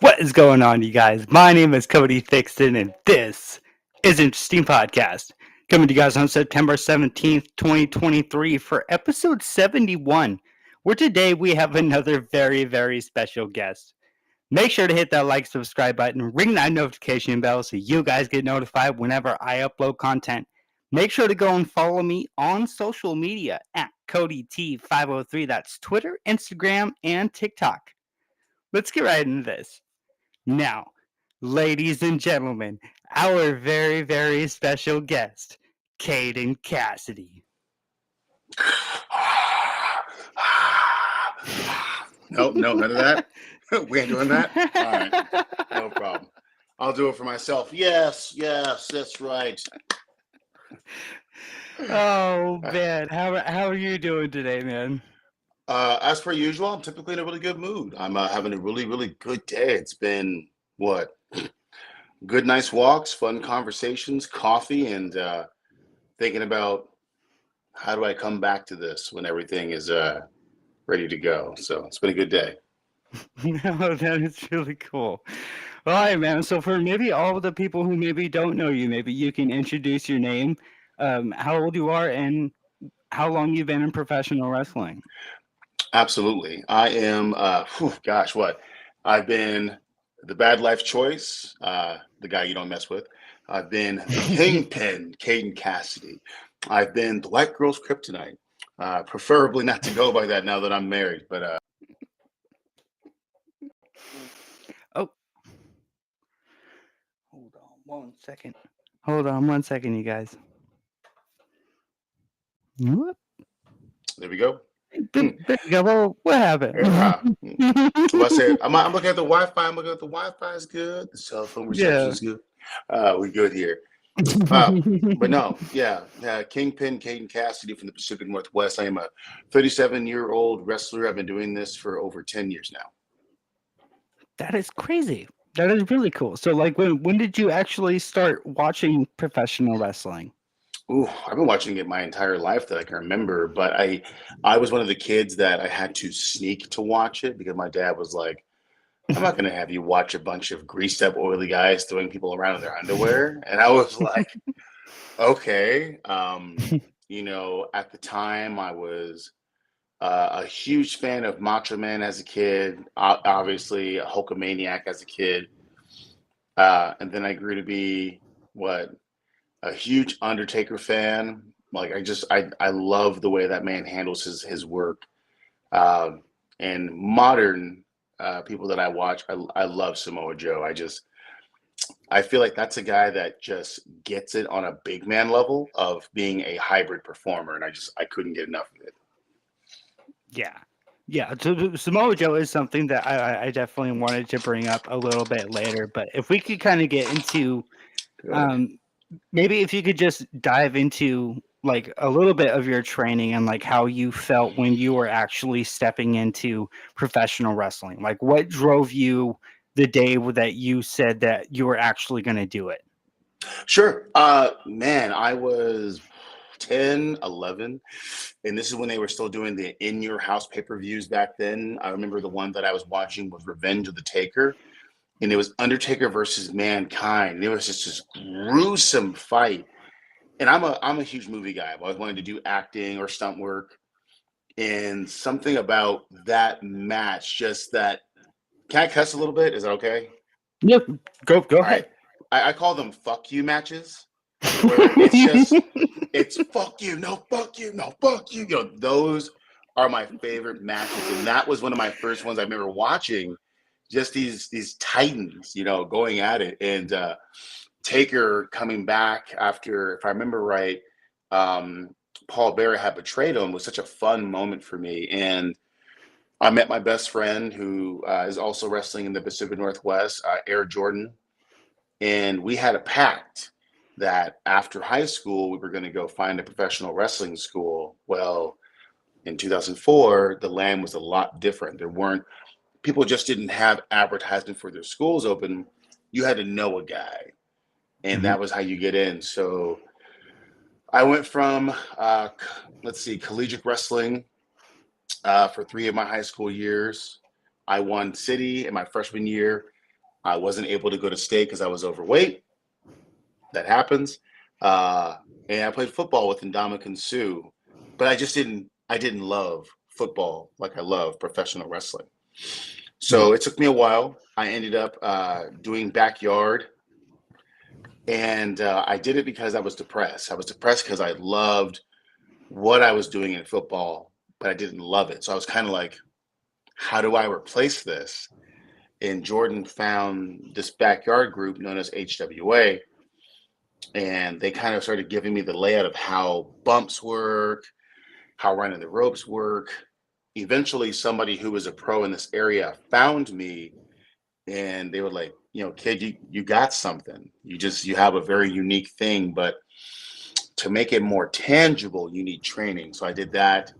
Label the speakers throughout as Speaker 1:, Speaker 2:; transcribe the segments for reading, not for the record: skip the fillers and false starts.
Speaker 1: What is going on, you guys? My name is Cody Thixton, and this is Interesting Podcast. Coming to you guys on September 17th, 2023 for episode 71, where today we have another very, very special guest. Make sure to hit that like, subscribe button, ring that notification bell so you guys get notified whenever I upload content. Make sure to go and follow me on social media at CodyT503. That's Twitter, Instagram, and TikTok. Let's get right into this. Now, ladies and gentlemen, our very, very special guest, Caden Cassidy.
Speaker 2: Nope, no, none of that. We ain't doing that. All right, no problem. I'll do it for myself. Yes, that's right.
Speaker 1: Oh man, how are you doing today, man?
Speaker 2: As per usual, I'm typically in a really good mood. I'm having a really, really good day. It's been good, nice walks, fun conversations, coffee, and thinking about how do I come back to this when everything is ready to go. So it's been a good day.
Speaker 1: No, that is really cool. All right, man. So for maybe all of the people who maybe don't know you, maybe you can introduce your name, how old you are, and how long you've been in professional wrestling.
Speaker 2: Absolutely. I am, I've been the Bad Life Choice, the guy you don't mess with. I've been the Kingpin, Caden Cassidy. I've been the White Girl's Kryptonite. Preferably not to go by that now that I'm married, but
Speaker 1: Oh, hold on one second, you guys. Whoop.
Speaker 2: there we go.
Speaker 1: There you go. Well, what happened?
Speaker 2: I said, I'm looking at the Wi-Fi. I'm looking at the Wi-Fi is good. The cell phone reception is good. We're good here. But no, Kingpin, Caden Cassidy from the Pacific Northwest. I am a 37-year-old wrestler. I've been doing this for over 10 years now.
Speaker 1: That is crazy. That is really cool. So, like, when did you actually start watching professional wrestling?
Speaker 2: Ooh, I've been watching it my entire life that I can remember, but I was one of the kids that I had to sneak to watch it because my dad was like, I'm not going to have you watch a bunch of greased up, oily guys throwing people around in their underwear. And I was like, okay. At the time I was a huge fan of Macho Man as a kid, obviously a Hulkamaniac as a kid. And then I grew to be a huge Undertaker fan. Like I love the way that man handles his work. And modern people that I watch, I love Samoa Joe. I feel like that's a guy that just gets it on a big man level of being a hybrid performer, and I couldn't get enough of it.
Speaker 1: Yeah. So Samoa Joe is something that I definitely wanted to bring up a little bit later. But if we could kind of get into, maybe if you could just dive into like a little bit of your training and like how you felt when you were actually stepping into professional wrestling. Like what drove you the day that you said that you were actually going to do it?
Speaker 2: Sure. Man, I was 10, 11, and this is when they were still doing the in your house pay-per-views back then. I remember the one that I was watching was Revenge of the Taker, and it was Undertaker versus Mankind. It was just this gruesome fight. And I'm a huge movie guy. I've always wanted to do acting or stunt work. And something about that match, just that. Can I cuss a little bit? Is that okay?
Speaker 1: Yep. Go ahead.
Speaker 2: Right. I call them fuck you matches. Where it's fuck you, no fuck you, no fuck you. Those are my favorite matches. And that was one of my first ones I remember watching. Just these titans, going at it. And Taker coming back after, if I remember right, Paul Bearer had betrayed him, was such a fun moment for me. And I met my best friend who is also wrestling in the Pacific Northwest, Air Jordan. And we had a pact that after high school, we were going to go find a professional wrestling school. Well, in 2004, the land was a lot different. People just didn't have advertisement for their schools open. You had to know a guy. And that was how you get in. So I went from, collegiate wrestling for 3 of my high school years. I won city in my freshman year. I wasn't able to go to state because I was overweight. That happens. And I played football with Ndamukong Suh, but I didn't love football like I love professional wrestling. So it took me a while. I ended up doing backyard, and I did it because I was depressed. I was depressed because I loved what I was doing in football, but I didn't love it. So I was kind of like, how do I replace this? And Jordan found this backyard group known as HWA, and they kind of started giving me the layout of how bumps work, how running the ropes work. Eventually, somebody who was a pro in this area found me, and they were like, kid, you got something. You have a very unique thing, but to make it more tangible, you need training. So I did that.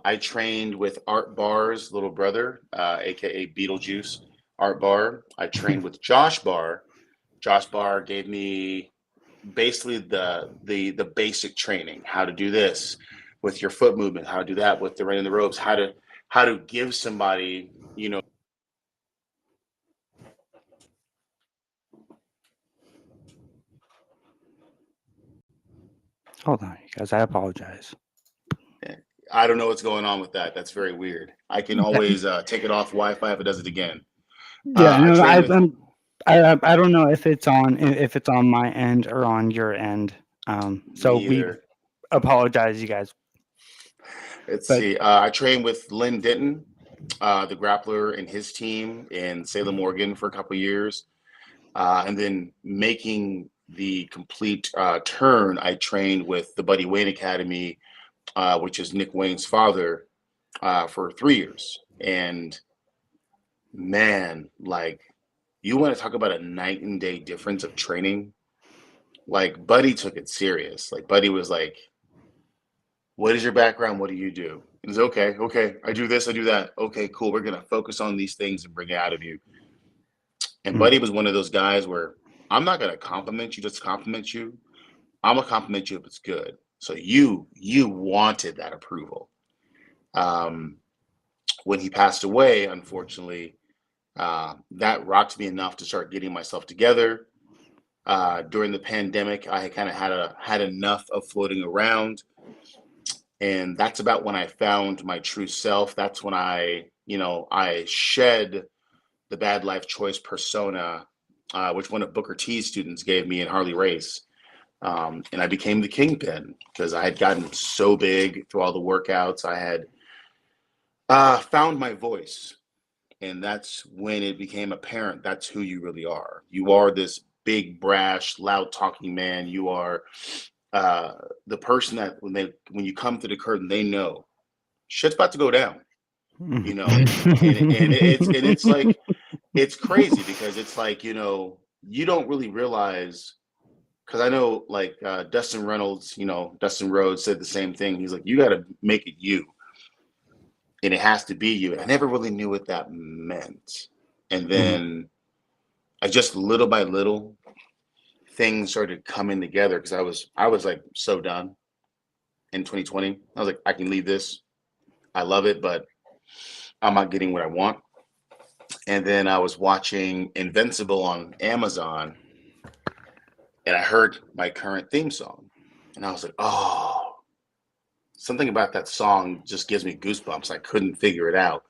Speaker 2: I trained with Art Barr's little brother, aka Beetlejuice Art Barr. I trained with Josh Barr. Josh Barr gave me basically the basic training, how to do this with your foot movement, how to do that with the running the ropes, how to give somebody,
Speaker 1: Hold on, you guys. I apologize.
Speaker 2: I don't know what's going on with that. That's very weird. I can always take it off Wi-Fi if it does it again.
Speaker 1: Yeah,
Speaker 2: I
Speaker 1: no,
Speaker 2: train with
Speaker 1: I don't know if it's on my end or on your end. So
Speaker 2: me
Speaker 1: we
Speaker 2: either.
Speaker 1: apologize, you guys.
Speaker 2: Let's
Speaker 1: But
Speaker 2: see. I trained with Lynn Denton, the grappler, and his team in Salem, Oregon for a couple of years. And then making the complete turn, I trained with the Buddy Wayne Academy, which is Nick Wayne's father, for 3 years. And man, like, you want to talk about a night and day difference of training? Like, Buddy took it serious. Like, Buddy was like, what is your background? What do you do? And he's okay. I do this, I do that. Okay, cool. We're gonna focus on these things and bring it out of you. And Buddy was one of those guys where I'm not gonna compliment you just to compliment you. I'm gonna compliment you if it's good. So you wanted that approval. When he passed away, unfortunately, that rocked me enough to start getting myself together. During the pandemic, I kind of had enough of floating around, and that's about when I found my true self. That's when I shed the bad life choice persona, which one of Booker T's students gave me in Harley Race. And I became the kingpin because I had gotten so big through all the workouts. I had found my voice. And that's when it became apparent that's who you really are. You are this big, brash, loud talking man. You are the person that when you come to the curtain, they know shit's about to go down. And it's like, it's crazy because it's like, you don't really realize, because I know like Dustin Reynolds, Dustin Rhodes said the same thing. He's like, you got to make it you, and it has to be you. And I never really knew what that meant. And then I just little by little things started coming together because I was like so done in 2020. I was like, I can leave this. I love it, but I'm not getting what I want. And then I was watching Invincible on Amazon, and I heard my current theme song, and I was like, oh, something about that song just gives me goosebumps. I couldn't figure it out.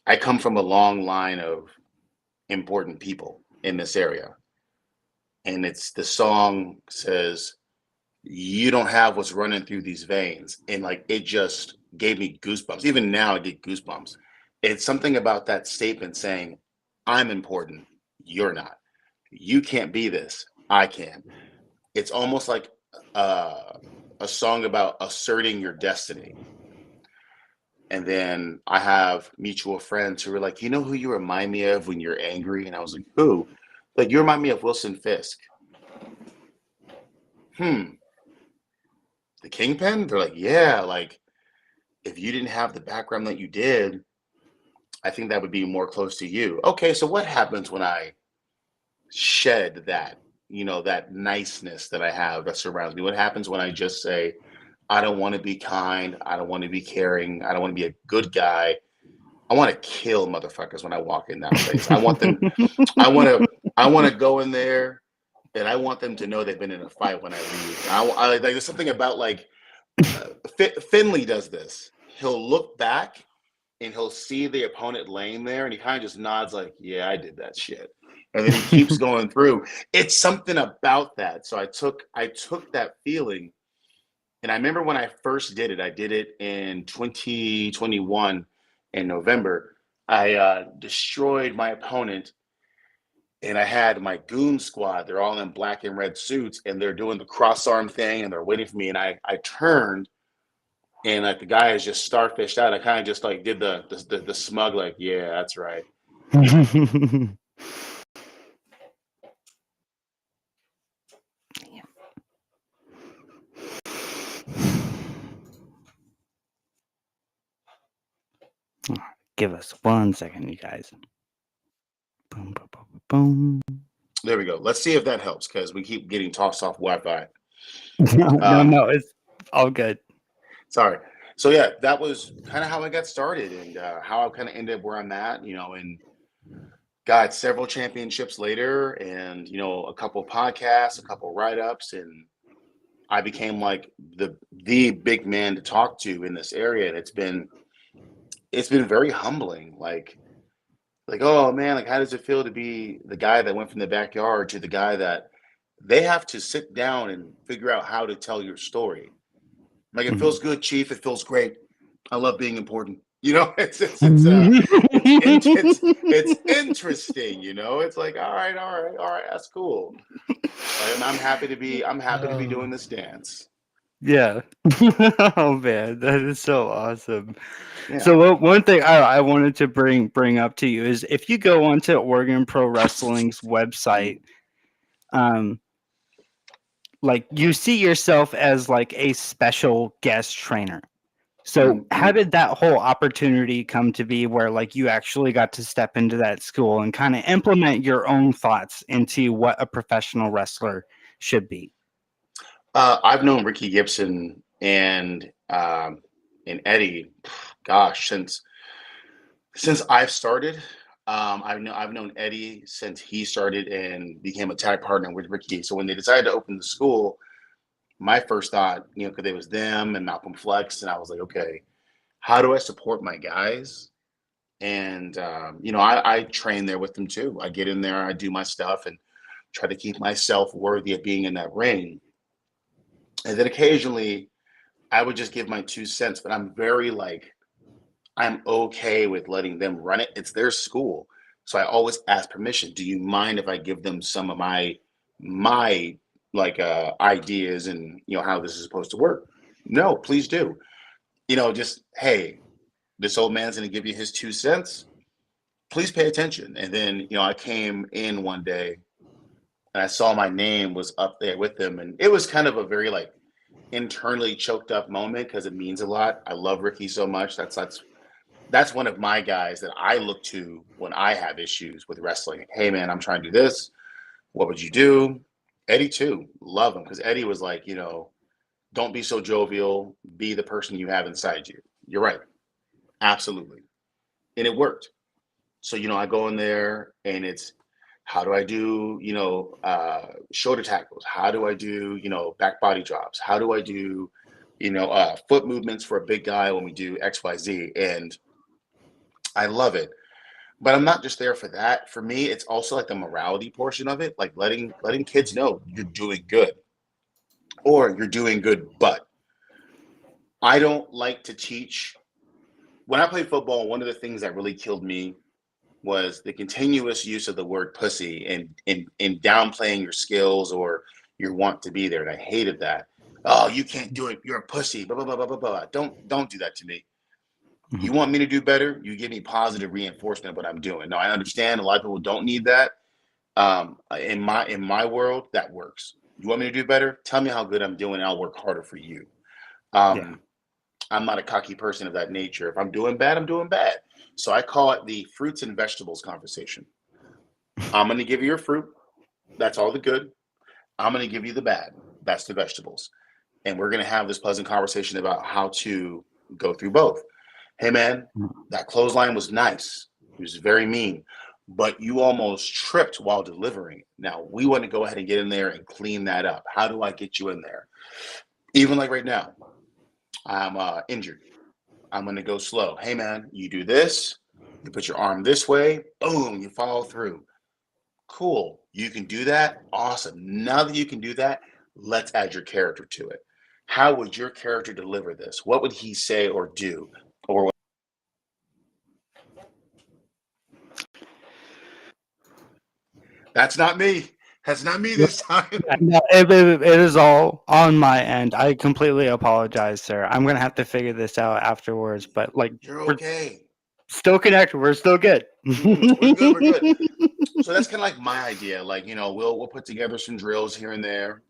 Speaker 2: I come from a long line of important people in this area, and the song says, you don't have what's running through these veins. And like, it just gave me goosebumps. Even now I get goosebumps. It's something about that statement saying, I'm important, you're not. You can't be this, I can. It's almost like a song about asserting your destiny. And then I have mutual friends who are like, you know who you remind me of when you're angry? And I was like, who? Like, you remind me of Wilson Fisk. The Kingpin? They're like, yeah, like, if you didn't have the background that you did, I think that would be more close to you. Okay, so what happens when I shed that, that niceness that I have that surrounds me? What happens when I just say, I don't want to be kind, I don't want to be caring, I don't want to be a good guy, I want to kill motherfuckers when I walk in that place. I want them. I want to go in there, and I want them to know they've been in a fight when I leave. I like there's something about like Finley does this. He'll look back and he'll see the opponent laying there, and he kind of just nods like, "Yeah, I did that shit," and then he keeps going through. It's something about that. So I took that feeling, and I remember when I first did it. I did it in 2021 in November. I destroyed my opponent, and I had my goon squad. They're all in black and red suits, and they're doing the cross arm thing, and they're waiting for me. And I turned, and like the guy is just starfished out. I kind of just like did the smug like, yeah, that's right.
Speaker 1: Give us 1 second, you guys. Boom, boom, boom, boom.
Speaker 2: There we go. Let's see if that helps because we keep getting tossed off Wi-Fi.
Speaker 1: No, it's all good.
Speaker 2: Sorry. So yeah, that was kind of how I got started and how I kind of ended up where I'm at, you know, and got several championships later and, you know, a couple podcasts, a couple write-ups, and I became like the big man to talk to in this area. And it's been very humbling. Like, oh man, like how does it feel to be the guy that went from the backyard to the guy that they have to sit down and figure out how to tell your story? Like it feels good, Chief. It feels great. I love being important. You know, it's interesting. You know, it's like all right, that's cool. And I'm happy to be doing this dance.
Speaker 1: Yeah. Oh man, that is so awesome.
Speaker 2: Yeah.
Speaker 1: So one thing I wanted to bring up to you is if you go onto Oregon Pro Wrestling's website, like you see yourself as like a special guest trainer. So how did that whole opportunity come to be where like you actually got to step into that school and kind of implement your own thoughts into what a professional wrestler should be?
Speaker 2: I've known Ricky Gibson and Eddie, gosh, since I've started. I've known Eddie since he started and became a tag partner with Ricky. So when they decided to open the school, my first thought, you know, because it was them and Malcolm Flex, and I was like, okay, how do I support my guys? And you know, I train there with them too. I get in there, I do my stuff, and try to keep myself worthy of being in that ring. And then occasionally, I would just give my 2 cents, but I'm very like, I'm okay with letting them run it. It's their school. So I always ask permission. Do you mind if I give them some of my like ideas and you know how this is supposed to work? No, please do. You know, just hey, this old man's gonna give you his 2 cents. Please pay attention. And then, you know, I came in one day and I saw my name was up there with them. And it was kind of a very like internally choked up moment because it means a lot. I love Ricky so much. That's one of my guys that I look to when I have issues with wrestling. Hey man, I'm trying to do this. What would you do? Eddie too. Love him because Eddie was like, you know, don't be so jovial. Be the person you have inside you. You're right. Absolutely. And it worked. So, you know, I go in there and it's how do I do, you know, shoulder tackles? How do I do, you know, back body drops? How do I do, you know, foot movements for a big guy when we do XYZ? And I love it. But I'm not just there for that. For me, it's also like the morality portion of it, like letting kids know you're doing good or you're doing good, but I don't like to teach. When I played football, one of the things that really killed me was the continuous use of the word pussy and downplaying your skills or your want to be there. And I hated that. Oh, you can't do it. You're a pussy. Blah, blah, blah, blah, blah, blah. Don't do that to me. You want me to do better? You give me positive reinforcement of what I'm doing. Now I understand a lot of people don't need that. In my world, that works. You want me to do better? Tell me how good I'm doing, and I'll work harder for you. I'm not a cocky person of that nature. If I'm doing bad, I'm doing bad. So I call it the fruits and vegetables conversation. I'm going to give you your fruit. That's all the good. I'm going to give you the bad. That's the vegetables. And we're going to have this pleasant conversation about how to go through both. Hey man, that clothesline was nice. It was very mean, but you almost tripped while delivering. Now we want to go ahead and get in there and clean that up. How do I get you in there? Even like right now, I'm injured. I'm going to go slow. Hey man, you do this, you put your arm this way, boom, you follow through. Cool. You can do that. Awesome. Now that you can do that, let's add your character to it. How would your character deliver this? What would he say or do? Or that's not me. That's not me this time.
Speaker 1: No, it is all on my end. I completely apologize, sir. I'm gonna have to figure this out afterwards. But like,
Speaker 2: You're
Speaker 1: we're
Speaker 2: okay.
Speaker 1: still connected. We're still good.
Speaker 2: We're good. We're good. So that's kind of like my idea. Like, we'll put together some drills here and there.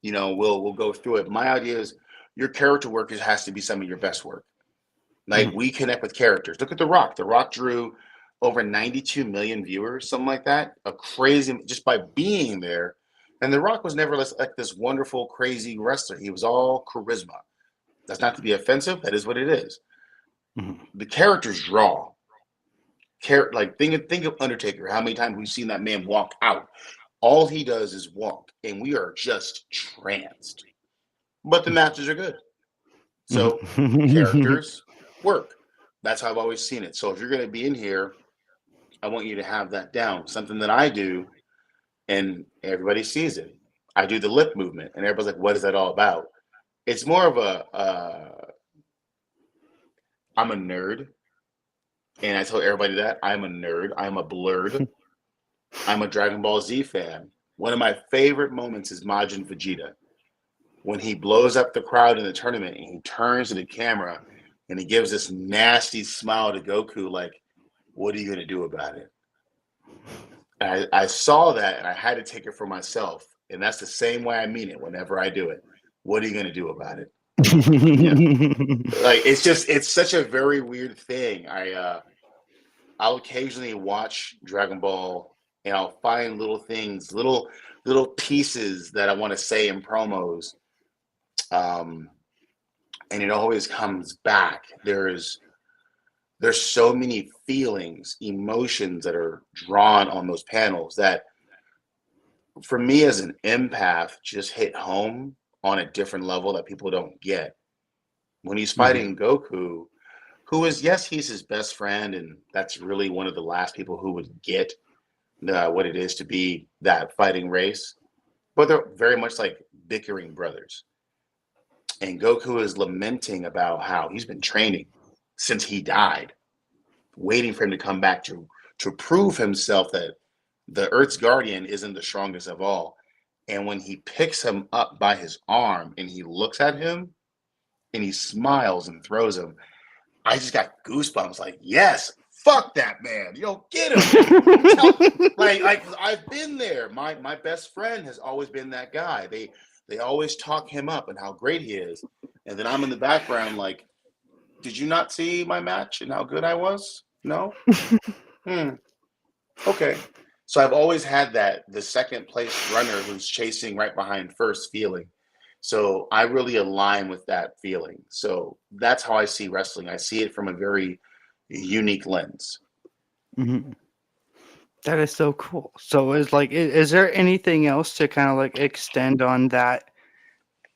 Speaker 2: We'll go through it. My idea is your character work has to be some of your best work. Like we connect with characters. Look at The Rock. The Rock drew over 92 million viewers, something like that. A crazy, just by being there. And The Rock was never like this wonderful, crazy wrestler. He was all charisma. That's not to be offensive. That is what it is. The characters draw. Like think of Undertaker. How many times we've seen that man walk out? All he does is walk, and we are just tranced. But the matches are good. So characters work. That's how I've always seen it. So if you're going to be in here, I want you to have that down. Something that I do, and everybody sees it. I do the lip movement, and everybody's like, "What is that all about?" It's more of I'm a nerd, and I tell everybody that I'm a nerd. I'm a blurred. I'm a Dragon Ball Z fan. One of my favorite moments is Majin Vegeta when he blows up the crowd in the tournament and he turns to the camera and he gives this nasty smile to Goku, like, what are you going to do about it? And I saw that and I had to take it for myself. And that's the same way I mean it whenever I do it. What are you going to do about it? Like, it's such a very weird thing. I'll occasionally watch Dragon Ball and I'll find little things, little pieces that I want to say in promos. And it always comes back. There's so many feelings, emotions that are drawn on those panels that for me as an empath just hit home on a different level that people don't get. When he's fighting Goku, who is, yes, he's his best friend, and that's really one of the last people who would get what it is to be that fighting race, but they're very much like bickering brothers. And Goku is lamenting about how he's been training since he died, waiting for him to come back to prove himself that the Earth's guardian isn't the strongest of all. And when he picks him up by his arm and he looks at him and he smiles and throws him, I just got goosebumps. Like, yes, fuck that man. Get him. like I've been there. My best friend has always been that guy. They always talk him up and how great he is. And then I'm in the background like, did you not see my match and how good I was? No? Okay. So I've always had the second place runner who's chasing right behind first feeling. So I really align with that feeling. So that's how I see wrestling. I see it from a very unique lens.
Speaker 1: That is so cool. So is there anything else to kind of like extend on that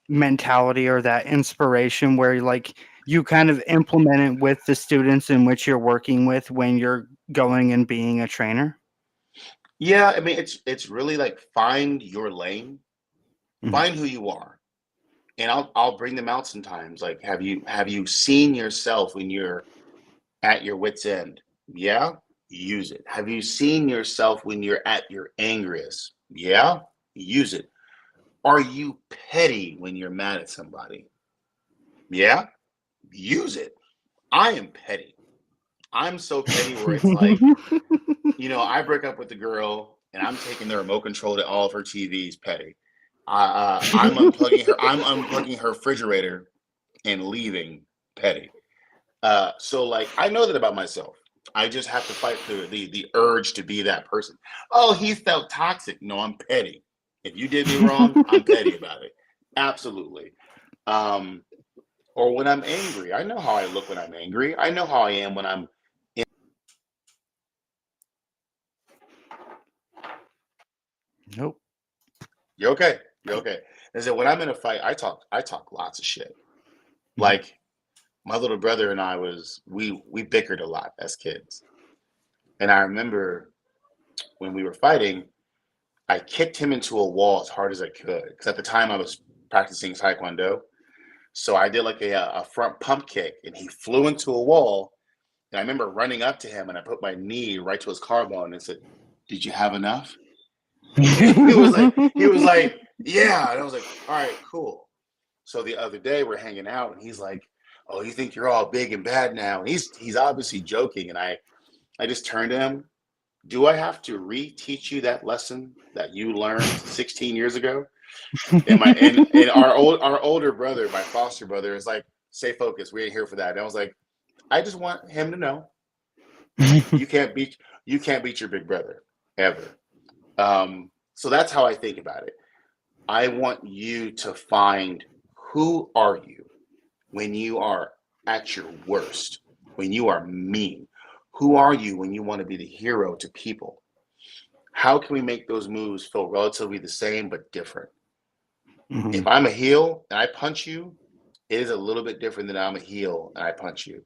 Speaker 1: mentality or that inspiration where like you kind of implement it with the students in which you're working with when you're going and being a trainer?
Speaker 2: Yeah, I mean it's really like find your lane, find who you are. And I'll bring them out sometimes. Like, have you seen yourself when you're at your wit's end? Yeah, use it. Have you seen yourself when you're at your angriest? Yeah, use it. Are you petty when you're mad at somebody? Yeah, use it. I am petty. I'm so petty where it's like, I break up with the girl and I'm taking the remote control to all of her TVs. Petty. I'm unplugging her. I'm unplugging her refrigerator and leaving. Petty. So like I know that about myself. I just have to fight the urge to be that person. Oh, he felt toxic. No, I'm petty. If you did me wrong, I'm petty about it. Absolutely. Or or when I'm angry. I know how I look when I'm angry. I know how I am when I'm.
Speaker 1: Nope.
Speaker 2: You're okay. You're okay. And so when I'm in a fight, I talk lots of shit. Like my little brother and I we bickered a lot as kids. And I remember when we were fighting, I kicked him into a wall as hard as I could because at the time I was practicing Taekwondo. So I did like a front pump kick, and he flew into a wall. And I remember running up to him, and I put my knee right to his collarbone and said, "Did you have enough?" And he was like, "Yeah." And I was like, "All right, cool." So the other day we're hanging out, and he's like, "Oh, you think you're all big and bad now?" And he's obviously joking, and I just turned to him. Do I have to reteach you that lesson that you learned 16 years ago? And our older brother, my foster brother, is like, "Stay focused. We ain't here for that." And I was like, I just want him to know you can't beat your big brother ever. So that's how I think about it. I want you to find who are you when you are at your worst, when you are mean. Who are you when you want to be the hero to people? How can we make those moves feel relatively the same but different? If I'm a heel and I punch you, it is a little bit different than I'm a heel and I punch you.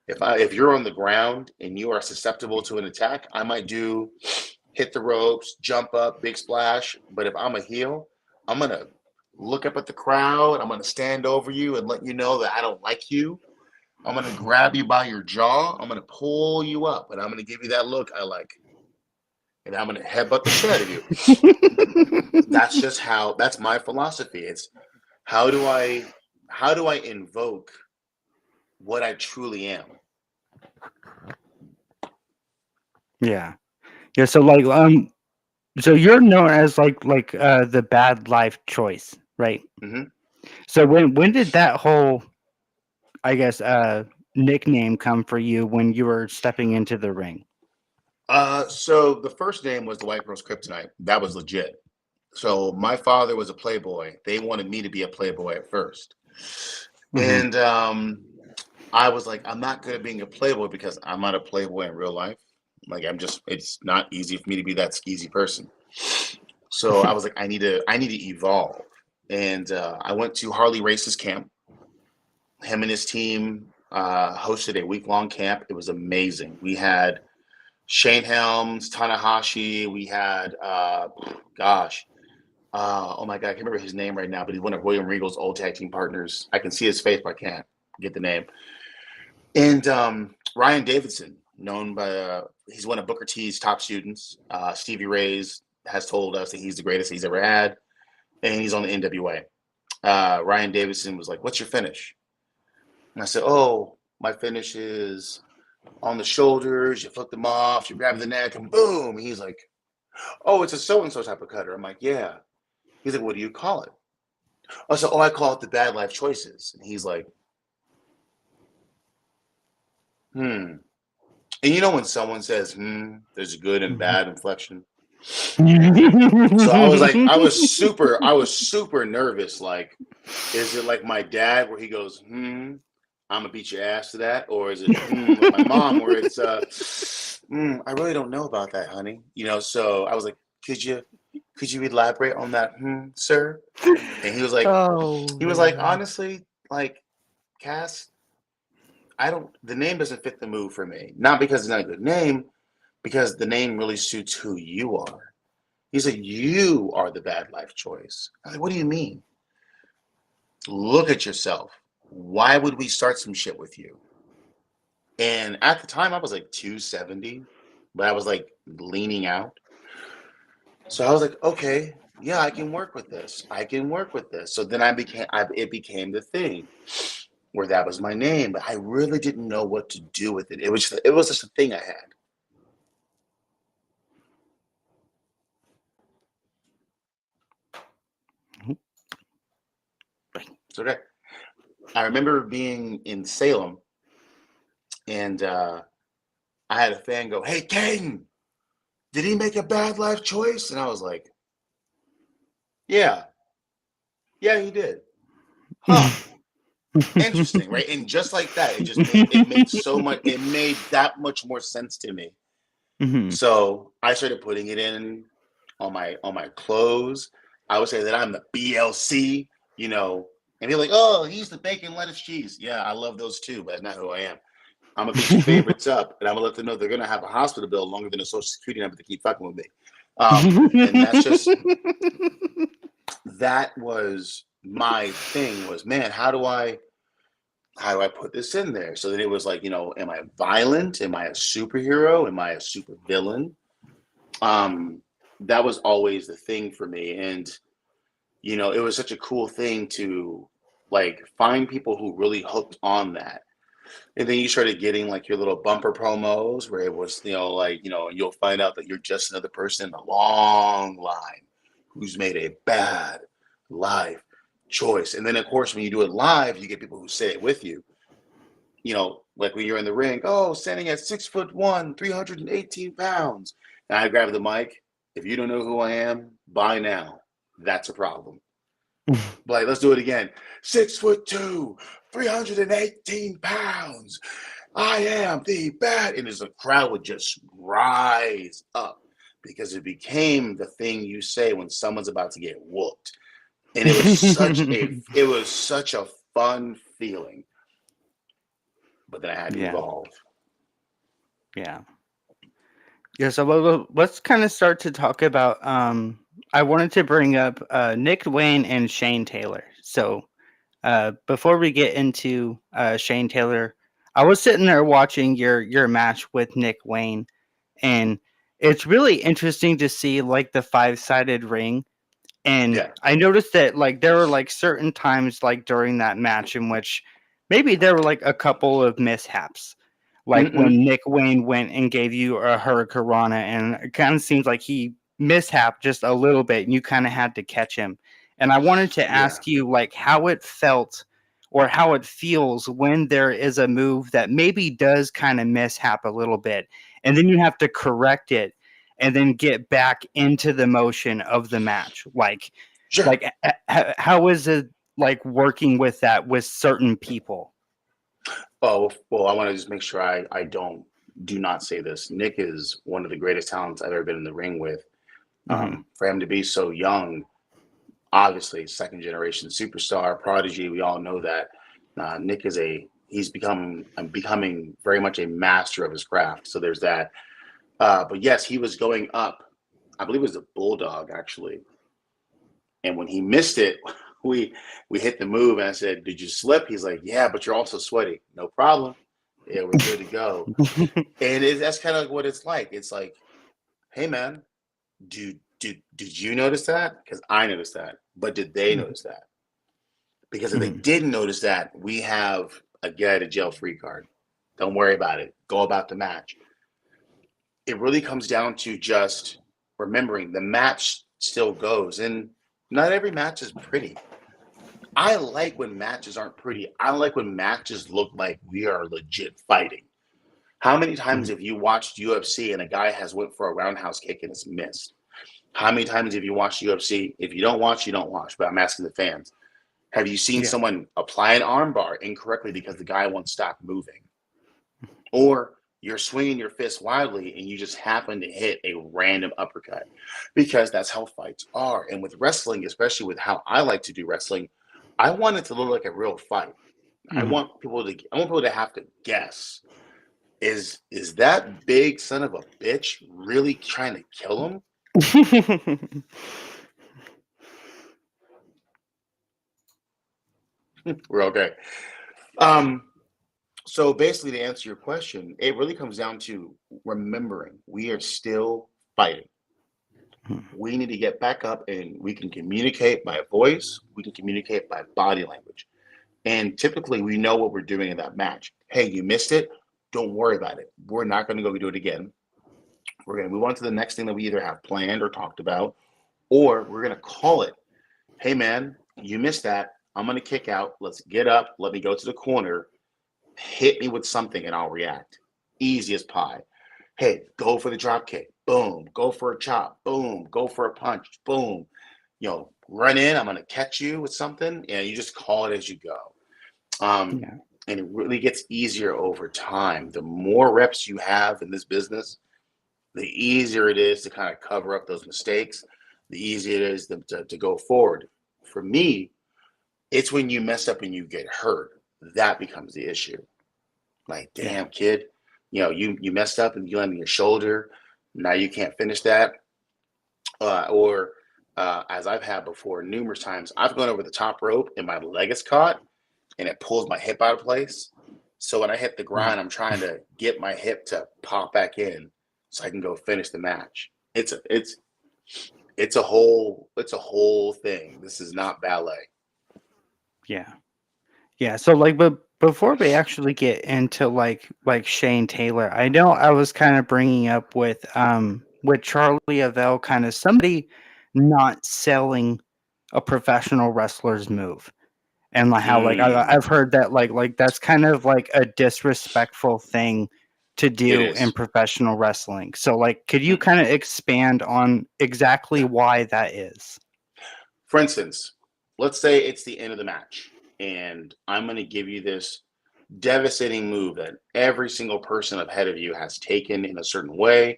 Speaker 2: If you're on the ground and you are susceptible to an attack, I might hit the ropes, jump up, big splash. But if I'm a heel, I'm gonna look up at the crowd. I'm gonna stand over you and let you know that I don't like you. I'm gonna grab you by your jaw. I'm gonna pull you up, and I'm gonna give you that look I like, and I'm gonna headbutt the shit out of you. That's my philosophy. It's how do I invoke what I truly am?
Speaker 1: Yeah. Yeah. So like so you're known as the bad life choice, right?
Speaker 2: Mm-hmm.
Speaker 1: So when did that whole, I guess, nickname come for you when you were stepping into the ring?
Speaker 2: So the first name was the White Girl's Kryptonite. That was legit. So my father was a playboy. They wanted me to be a playboy at first. And I was like, I'm not good at being a playboy because I'm not a playboy in real life. Like it's not easy for me to be that skeezy person. So I was like, I need to evolve. And I went to Harley Race's camp. Him and his team hosted a week-long camp. It was amazing. We had Shane Helms, Tanahashi. We had, oh my God, I can't remember his name right now, but he's one of William Regal's old tag team partners. I can see his face, but I can't get the name. And Ryan Davidson, known by, he's one of Booker T's top students. Stevie Ray's has told us that he's the greatest he's ever had, and he's on the NWA. Ryan Davidson was like, "What's your finish?" And I said, "Oh, my finish is on the shoulders, you flip them off, you grab the neck, and boom." He's like, "Oh, it's a so-and-so type of cutter." I'm like, "Yeah." He's like, "What do you call it?" I said, "Oh, I call it the bad life choices." And he's like, "Hmm." And you know when someone says, "Hmm," there's a good and bad inflection. So I was super nervous. Like, is it like my dad where he goes, "Hmm, I'm gonna beat your ass to that," or is it like my mom where it's I really don't know about that, honey. So I was like, could you elaborate on that, sir? And he was like,
Speaker 1: Oh man.
Speaker 2: honestly, like, Cass, the name doesn't fit the move for me. Not because it's not a good name, because the name really suits who you are. He said, "You are the bad life choice." I was like, "What do you mean?" Look at yourself. Why would we start some shit with you? And at the time, I was like 270, but I was like leaning out. So I was like, okay, yeah, I can work with this. I can work with this. So then it became the thing where that was my name, but I really didn't know what to do with it. It was just a thing I had. It's okay. I remember being in Salem, and I had a fan go, "Hey, Caden, did he make a bad life choice?" And I was like, "Yeah, he did." Huh. Interesting, right? And just like that, it made that much more sense to me.
Speaker 1: Mhm.
Speaker 2: So I started putting it in on my clothes. I would say that I'm the BLC, and be like, oh, he's the bacon, lettuce, cheese. Yeah, I love those too, but that's not who I am. I'm gonna beat your favorites up, and I'm gonna let them know they're gonna have a hospital bill longer than a social security number to keep fucking with me. And that's just that was my thing was, man, how do I put this in there? So that it was like, am I violent? Am I a superhero? Am I a super villain? That was always the thing for me. And, it was such a cool thing to like find people who really hooked on that. And then you started getting like your little bumper promos where it was, you'll find out that you're just another person in a long line who's made a bad life choice. And then, of course, when you do it live, you get people who say it with you. Like when you're in the ring, oh, standing at 6'1", 318 pounds. And I grab the mic. If you don't know who I am by now, that's a problem. Like, let's do it again. 6'2", 318 pounds. I am the bad. And the crowd would just rise up because it became the thing you say when someone's about to get whooped. And it was such a fun feeling. But then I had to
Speaker 1: Yeah.
Speaker 2: evolve.
Speaker 1: Yeah. Yeah, so let's kind of start to talk about. I wanted to bring up Nick Wayne and Shane Taylor. So before we get into Shane Taylor, I was sitting there watching your match with Nick Wayne, and it's really interesting to see like the 5-sided ring. And
Speaker 2: Yeah.
Speaker 1: I noticed that like there were like certain times like during that match in which maybe there were like a couple of mishaps. Like when Nick Wayne went and gave you a Hurricanrana, and it kind of seems like he mishapped just a little bit and you kind of had to catch him. And I wanted to
Speaker 2: Yeah.
Speaker 1: ask you like how it felt or how it feels when there is a move that maybe does kind of mishap a little bit and then you have to correct it and then get back into the motion of the match.
Speaker 2: Sure.
Speaker 1: How is it like working with that with certain people?
Speaker 2: Oh, well, I want to just make sure I do not say this. Nick is one of the greatest talents I've ever been in the ring with.
Speaker 1: Hmm.
Speaker 2: For him to be so young, obviously second generation superstar, prodigy, we all know that. Nick he's becoming very much a master of his craft. So there's that. But yes, he was going up. I believe it was a bulldog actually. And when he missed it, we hit the move and I said, "Did you slip?" He's like, "Yeah, but you're also sweaty." No problem. Yeah, we're good to go. And that's kind of what it's like. It's like, hey man, did you notice that? Because I noticed that. But did they notice that? Because if they didn't notice that, we have a get out of jail free card. Don't worry about it. Go about the match. It really comes down to just remembering the match still goes. And not every match is pretty. I like when matches aren't pretty. I like when matches look like we are legit fighting. How many times have you watched UFC and a guy has went for a roundhouse kick and it's missed? How many times have you watched UFC? If you don't watch, you don't watch. But I'm asking the fans. Have you seen
Speaker 1: Yeah.
Speaker 2: someone apply an armbar incorrectly because the guy won't stop moving? Or you're swinging your fist wildly and you just happen to hit a random uppercut because that's how fights are. And with wrestling, especially with how I like to do wrestling, I want it to look like a real fight. I want people to have to guess. Is that big son of a bitch really trying to kill him? We're okay. So basically, to answer your question, it really comes down to remembering we are still fighting. We need to get back up and we can communicate by voice, we can communicate by body language. And typically, we know what we're doing in that match. Hey, you missed it. Don't worry about it. We're not going to go do it again. We're going to move on to the next thing that we either have planned or talked about, or we're going to call it. Hey, man, you missed that. I'm going to kick out. Let's get up. Let me go to the corner. Hit me with something and I'll react. Easy as pie. Hey, go for the drop kick. Boom. Go for a chop. Boom. Go for a punch. Boom. Run in. I'm going to catch you with something. And you just call it as you go.
Speaker 1: Yeah.
Speaker 2: And it really gets easier over time. The more reps you have in this business, the easier it is to kind of cover up those mistakes, the easier it is to go forward. For me, it's when you mess up and you get hurt that becomes the issue. Like,
Speaker 1: Yeah.
Speaker 2: damn, kid, you messed up and you landed on your shoulder. Now you can't finish that. Or as I've had before numerous times, I've gone over the top rope and my leg is caught and it pulls my hip out of place. So when I hit the ground, I'm trying to get my hip to pop back in so I can go finish the match. It's a whole thing. This is not ballet.
Speaker 1: Yeah. Yeah. So like, but before we actually get into like Shane Taylor, I know I was kind of bringing up with Charlie Avell, kind of somebody not selling a professional wrestler's move. And like how like I've heard that like that's kind of like a disrespectful thing to
Speaker 2: It
Speaker 1: do in
Speaker 2: is.
Speaker 1: professional wrestling. So like, could you kind of expand on exactly why that is?
Speaker 2: For instance, let's say it's the end of the match, and I'm going to give you this devastating move that every single person ahead of you has taken in a certain way,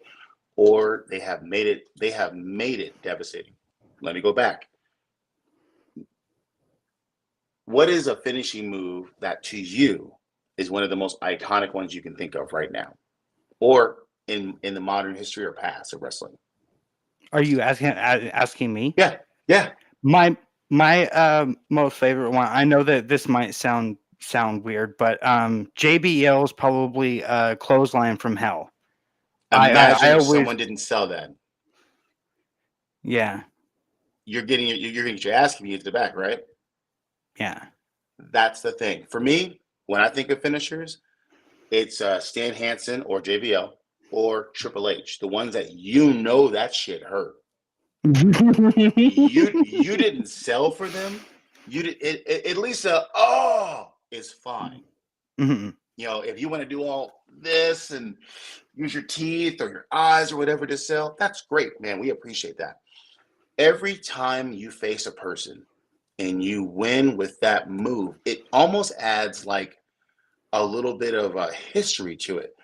Speaker 2: or they have made it devastating. Let me go back. What is a finishing move that to you is one of the most iconic ones you can think of right now, or in the modern history or past of wrestling?
Speaker 1: Are you asking me?
Speaker 2: Yeah, yeah.
Speaker 1: My most favorite one. I know that this might sound weird, but JBL is probably Clothesline from Hell. I
Speaker 2: Imagine if
Speaker 1: always,
Speaker 2: someone didn't sell that.
Speaker 1: yeah,
Speaker 2: You're getting your ass kicked to the back, right?
Speaker 1: yeah.
Speaker 2: That's the thing. For me, when I think of finishers, it's Stan Hansen or JBL or Triple H, the ones that that shit hurt. You didn't sell for them. You did at least is fine.
Speaker 1: Mhm.
Speaker 2: If you want to do all this and use your teeth or your eyes or whatever to sell, that's great, man. We appreciate that. Every time you face a person and you win with that move, it almost adds like a little bit of a history to it.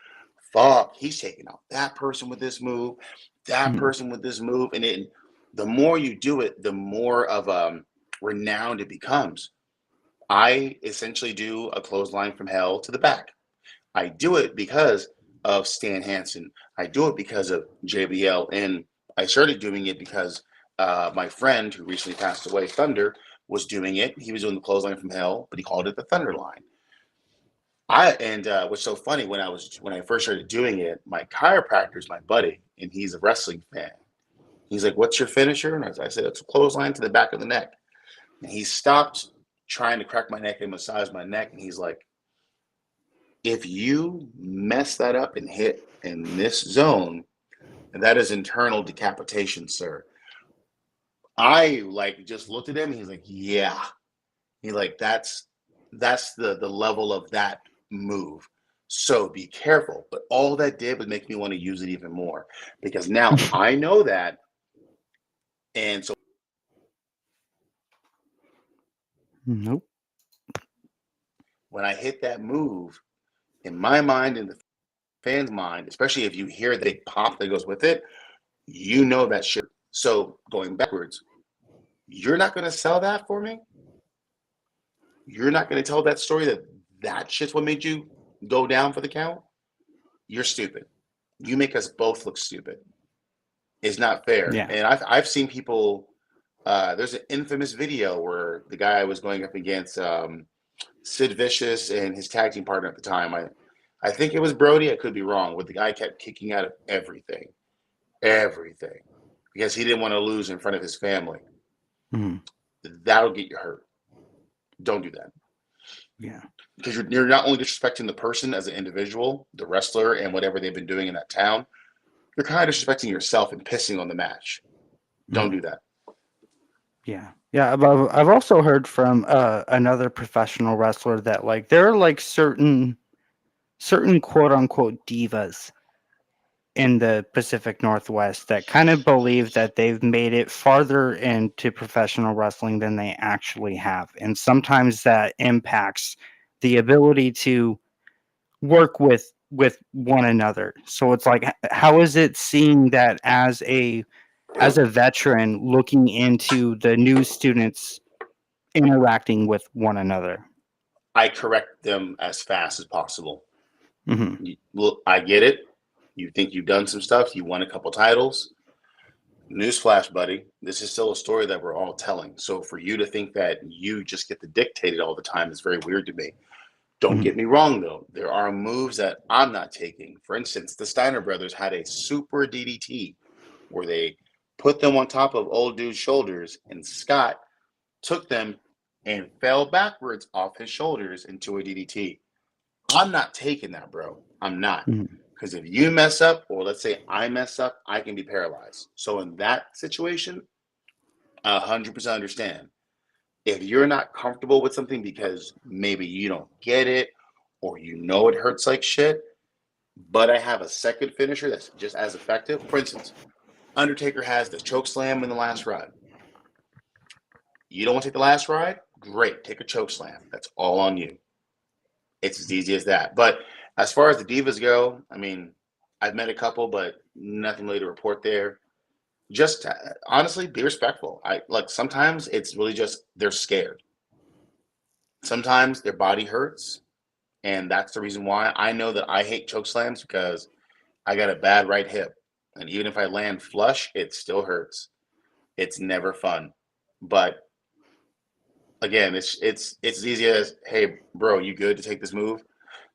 Speaker 2: Fuck, he's taking out that person with this move, that
Speaker 1: Mhm.
Speaker 2: person with this move, and then the more you do it, the more of renowned it becomes. I essentially do a clothesline from hell to the back. I do it because of Stan Hansen. I do it because of JBL, and I started doing it because my friend who recently passed away, Thunder, was doing it. He was doing the clothesline from hell, but he called it the Thunder line. What's so funny when I first started doing it, my chiropractor is my buddy, and he's a wrestling fan. He's like, "What's your finisher?" And I said, "It's a clothesline to the back of the neck." And he stopped trying to crack my neck and massage my neck, and he's like, "If you mess that up and hit in this zone, that is internal decapitation, sir." I like just looked at him. And he's like, "Yeah." He's like, "That's the level of that move. So be careful." But all that did was make me want to use it even more because now I know that. And so
Speaker 1: Nope.
Speaker 2: when I hit that move, in my mind and the fan's mind, especially if you hear the big pop that goes with it, you know that shit. So going backwards, you're not going to sell that for me. You're not going to tell that story that shit's what made you go down for the count. You're stupid. You make us both look stupid. It's not fair.
Speaker 1: Yeah.
Speaker 2: And I've seen people. There's an infamous video where the guy was going up against Sid Vicious and his tag team partner at the time. I think it was Brody. I could be wrong. But the guy kept kicking out of everything, because he didn't want to lose in front of his family.
Speaker 1: Mhm.
Speaker 2: That'll get you hurt. Don't do that.
Speaker 1: Yeah.
Speaker 2: Because you're not only disrespecting the person as an individual, the wrestler, and whatever they've been doing in that town, you're kind of disrespecting yourself and pissing on the match. Don't
Speaker 1: Mhm.
Speaker 2: do that.
Speaker 1: Yeah. Yeah. I've also heard from another professional wrestler that like there are like certain quote unquote divas in the Pacific Northwest that kind of believe that they've made it farther into professional wrestling than they actually have. And sometimes that impacts the ability to work with one another. So it's like, how is it seeing that as a veteran looking into the new students interacting with one another?
Speaker 2: I correct them as fast as possible.
Speaker 1: Mm-hmm.
Speaker 2: Look, I get it. You think you've done some stuff. You won a couple titles. Newsflash, buddy. This is still a story that we're all telling. So for you to think that you just get to dictate it all the time is very weird to me. Don't
Speaker 1: Mm-hmm.
Speaker 2: get me wrong, though. There are moves that I'm not taking. For instance, the Steiner brothers had a super DDT where they put them on top of old dude's shoulders, and Scott took them and fell backwards off his shoulders into a DDT. I'm not taking that, bro. I'm not.
Speaker 1: Mm-hmm.
Speaker 2: Because if you mess up, or let's say I mess up, I can be paralyzed. So in that situation, 100% understand. If you're not comfortable with something because maybe you don't get it or you know it hurts like shit, but I have a second finisher that's just as effective. For instance, Undertaker has the choke slam in the last ride. You don't want to take the last ride? Great, take a choke slam. That's all on you. It's as easy as that. But as far as the divas go, I mean, I've met a couple, but nothing really to report there. Just honestly, be respectful. I like sometimes it's really just they're scared. Sometimes their body hurts, and that's the reason why I know that I hate choke slams because I got a bad right hip, and even if I land flush, it still hurts. It's never fun. But again, it's as easy as, hey, bro, you good to take this move?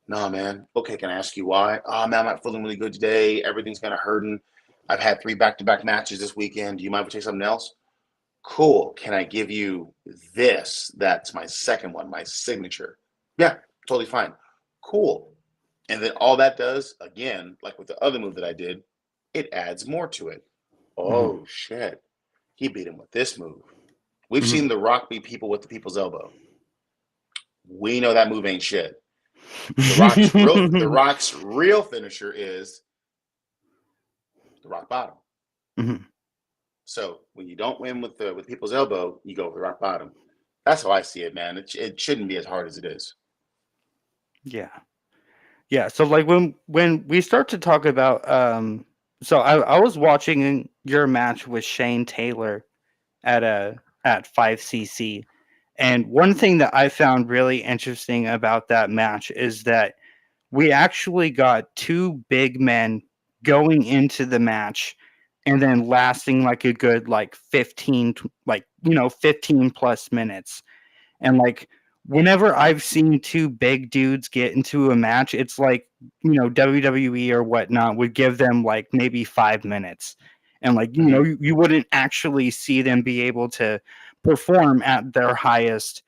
Speaker 2: No, man. Okay, can I ask you why? Oh, man, I'm not feeling really good today. Everything's kind of hurting. I've had 3 back-to-back matches this weekend. Do you mind if I take something else? Cool. Can I give you this? That's my second one, my signature. Yeah, totally fine. Cool. And then all that does, again, like with the other move that I did, it adds more to it.
Speaker 1: Mm-hmm.
Speaker 2: Oh, shit. He beat him with this move. We've
Speaker 1: Mm-hmm.
Speaker 2: seen The Rock beat people with the people's elbow. We know that move ain't shit. The Rock's real finisher is the rock bottom.
Speaker 1: Mm-hmm.
Speaker 2: So when you don't win with people's elbow, you go with the rock bottom. That's how I see it, man. It shouldn't be as hard as it is.
Speaker 1: Yeah. Yeah. So like when we start to talk about so I was watching your match with Shane Taylor at 5cc, and one thing that I found really interesting about that match is that we actually got two big men going into the match and then lasting like a good like 15 15 plus minutes. And like whenever I've seen two big dudes get into a match, it's like, WWE or whatnot would give them like maybe 5 minutes. And like,
Speaker 2: Mm-hmm.
Speaker 1: you wouldn't actually see them be able to perform at their highest,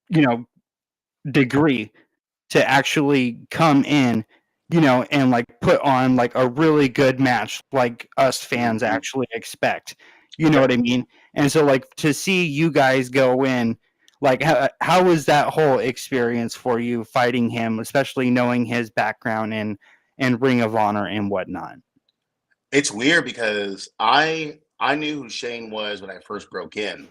Speaker 1: you know, degree to actually come in, and like put on like a really good match like us fans
Speaker 2: Mm-hmm.
Speaker 1: actually expect. You know
Speaker 2: Okay.
Speaker 1: what I mean? And so like to see you guys go in, like how was that whole experience for you fighting him, especially knowing his background in Ring of Honor and whatnot?
Speaker 2: It's weird because I knew who Shane was when I first broke in.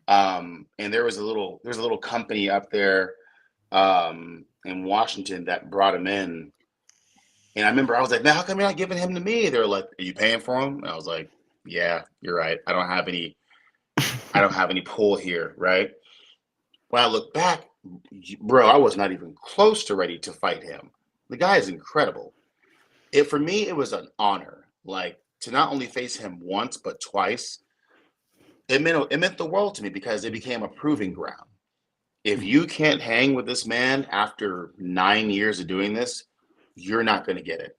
Speaker 2: And there's a little company up there in Washington that brought him in. And I remember I was like, man, how come you're not giving him to me? They're like, are you paying for him? And I was like, yeah, you're right. I don't have any pull here, right? When I look back, bro, I was not even close to ready to fight him. The guy is incredible. For me, it was an honor, like to not only face him once but twice. It meant the world to me because it became a proving ground. If you can't hang with this man after 9 years of doing this, you're not going to get it.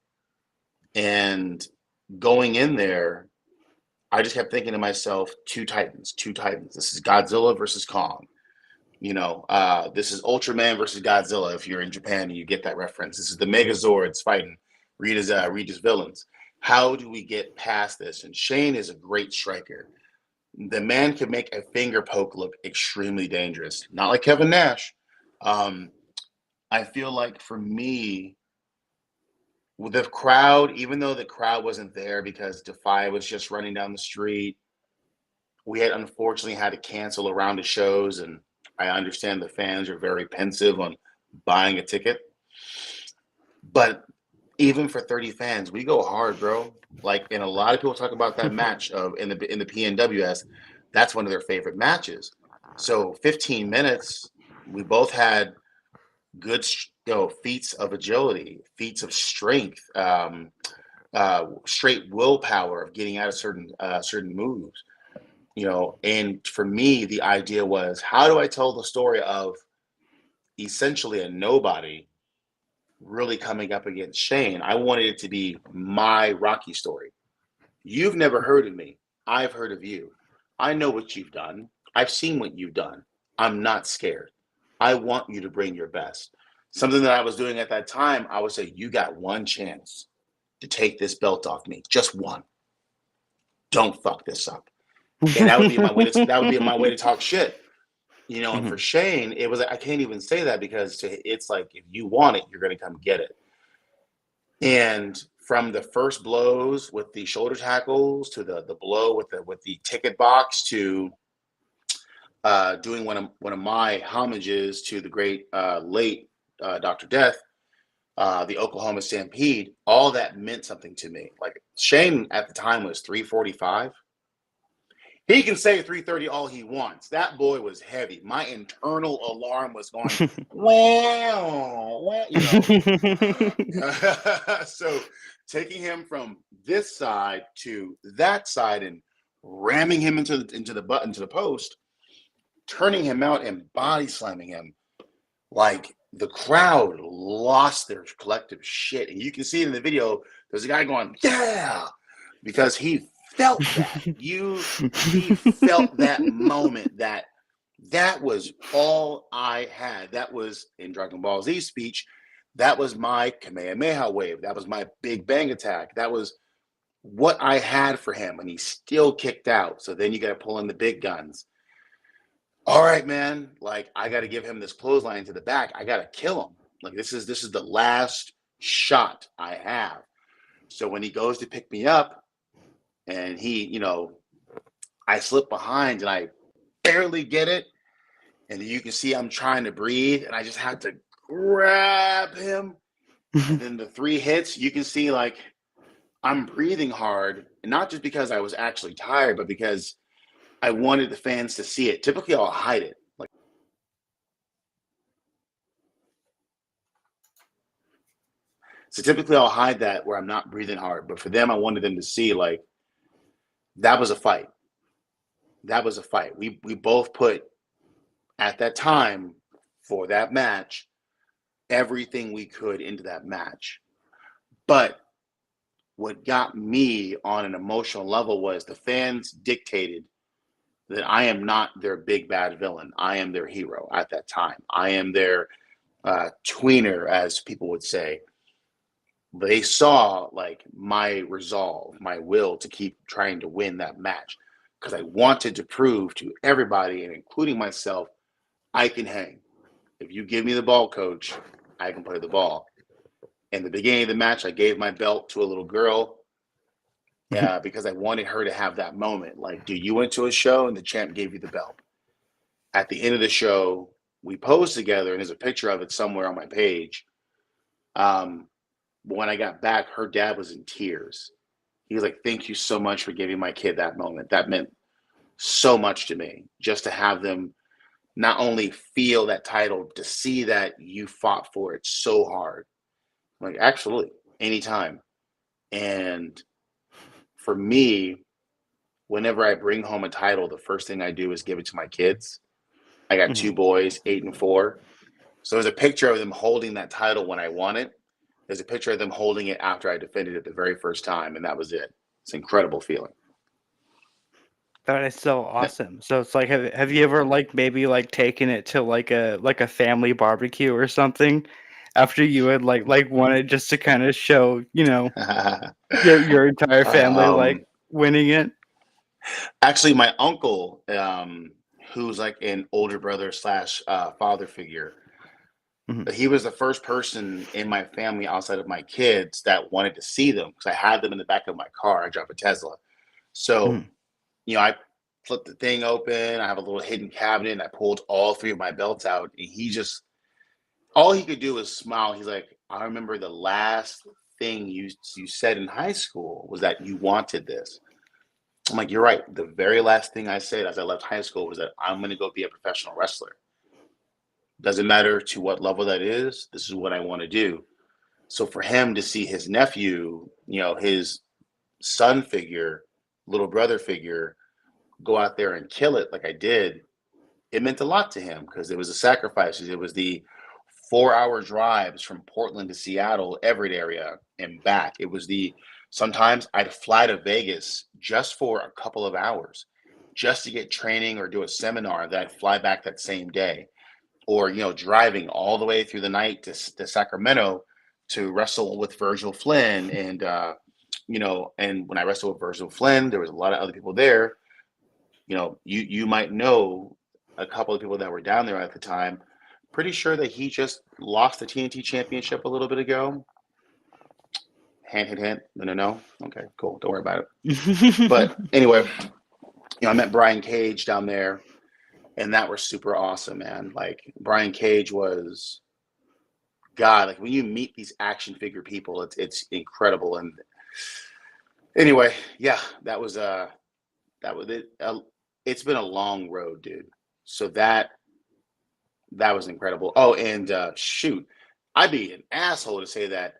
Speaker 2: And going in there, I just kept thinking to myself, two titans, two titans. This is Godzilla versus Kong. This is Ultraman versus Godzilla. If you're in Japan and you get that reference, this is the Megazords fighting Rita's villains. How do we get past this? And Shane is a great striker. The man can make a finger poke look extremely dangerous. Not like Kevin Nash. I feel like for me, with the crowd, even though the crowd wasn't there because Defy was just running down the street, we had unfortunately had to cancel a round of shows, and I understand the fans are very pensive on buying a ticket, but even for 30 fans, we go hard, bro. Like, and a lot of people talk about that match of in the PNWS. That's one of their favorite matches. So 15 minutes, we both had good, feats of agility, feats of strength, straight willpower of getting out of certain moves. And for me, the idea was, how do I tell the story of essentially a nobody really coming up against Shane? I wanted it to be my Rocky story. You've never heard of me. I've heard of you. I know what you've done. I've seen what you've done. I'm not scared. I want you to bring your best. Something that I was doing at that time, I would say, you got one chance to take this belt off me. Just one. Don't fuck this up. And that would be my way to talk shit. And for Shane, it was like, I can't even say that, because it's like, if you want it, you're going to come get it. And from the first blows with the shoulder tackles to the blow with the ticket box to doing one of my homages to the great late Dr. Death, the Oklahoma Stampede, all that meant something to me. Like, Shane at the time was 345. He can say 330 all he wants. That boy was heavy. My internal alarm was going, wow, So taking him from this side to that side and ramming him into the post, turning him out and body slamming him, like, the crowd lost their collective shit. And you can see it in the video. There's a guy going, yeah, because he felt that. He felt that moment. That was all I had. That was, in Dragon Ball Z speech, that was my Kamehameha wave. That was my Big Bang attack. That was what I had for him, and he still kicked out. So then you got to pull in the big guns. All right, man. Like, I got to give him this clothesline to the back. I got to kill him. Like, this is the last shot I have. So when he goes to pick me up, and I slip behind and I barely get it, and you can see I'm trying to breathe, and I just had to grab him. And then the 3 hits, you can see, like, I'm breathing hard, and not just because I was actually tired, but because I wanted the fans to see it. Typically, I'll hide it. So typically I'll hide that where I'm not breathing hard. But for them, I wanted them to see, like, that was a fight. That was a fight. We both put, at that time, for that match, everything we could into that match. But what got me on an emotional level was the fans dictated that I am not their big bad villain. I am their hero at that time. I am their tweener, as people would say. They saw, like, my resolve, my will to keep trying to win that match, because I wanted to prove to everybody, and including myself, I can hang. If you give me the ball, coach, I can play the ball. In the beginning of the match, I gave my belt to a little girl because I wanted her to have that moment. Like, dude, you went to a show and the champ gave you the belt. At the end of the show, we posed together, and there's a picture of it somewhere on my page. When I got back, her dad was in tears. He was like, thank you so much for giving my kid that moment. That meant so much to me, just to have them not only feel that title, to see that you fought for it so hard. Like, absolutely, anytime. And for me, whenever I bring home a title, the first thing I do is give it to my kids. I got 2 boys, 8 and 4. So there's a picture of them holding that title when I won it. There's a picture of them holding it after I defended it the very first time, and that was it. It's an incredible feeling.
Speaker 1: That is so awesome. So it's like, have you ever, like, maybe, like, taken it to like a family barbecue or something after you had like wanted, just to kind of show your entire family, like, winning it?
Speaker 2: Actually, my uncle, who's like an older brother / father figure, he was the first person in my family outside of my kids that wanted to see them, because I had them in the back of my car. I drive a Tesla. So, flipped the thing open. I have a little hidden cabinet, and I pulled all three of my belts out, and all he could do was smile. He's like, I remember the last thing you said in high school was that you wanted this. I'm like, you're right. The very last thing I said as I left high school was that I'm going to go be a professional wrestler. Doesn't matter to what level that is. This is what I want to do. So for him to see his nephew, his son figure, little brother figure, go out there and kill it like I did, it meant a lot to him because it was a sacrifice. It was the 4-hour drives from Portland to Seattle, Everett area, and back. It was sometimes I'd fly to Vegas just for a couple of hours, just to get training or do a seminar that I'd fly back that same day. Or, driving all the way through the night to Sacramento to wrestle with Virgil Flynn. And, and when I wrestled with Virgil Flynn, there was a lot of other people there. You might know a couple of people that were down there at the time. Pretty sure that he just lost the TNT championship a little bit ago. Hint. No. Okay, cool. Don't worry about it. But anyway, I met Brian Cage down there, and that was super awesome, man. Like, Brian Cage was God. Like, when you meet these action figure people, it's incredible. And anyway, yeah, that was it. It's been a long road, dude. So that was incredible. Oh, and shoot, I'd be an asshole to say that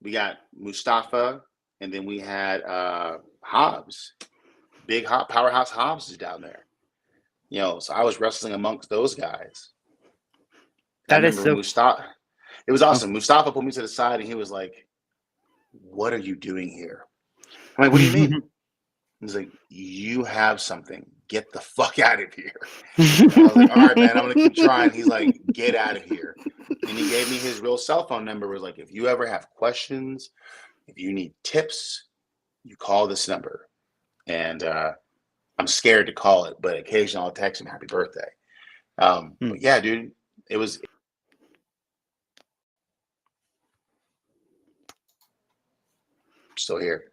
Speaker 2: we got Mustafa, and then we had Hobbs, big powerhouse Hobbs is down there. So I was wrestling amongst those guys.
Speaker 1: That is so.
Speaker 2: Mustafa. It was awesome. Mustafa pulled me to the side, and he was like, "What are you doing here?" I'm like, "What do you mean?" He's like, "You have something. Get the fuck out of here." I was like, "All right, man, I'm gonna keep trying." He's like, "Get out of here." And he gave me his real cell phone number. It was like, if you ever have questions, if you need tips, you call this number. And I'm scared to call it, but occasionally I'll text him happy birthday. But yeah, dude, it was. Still here.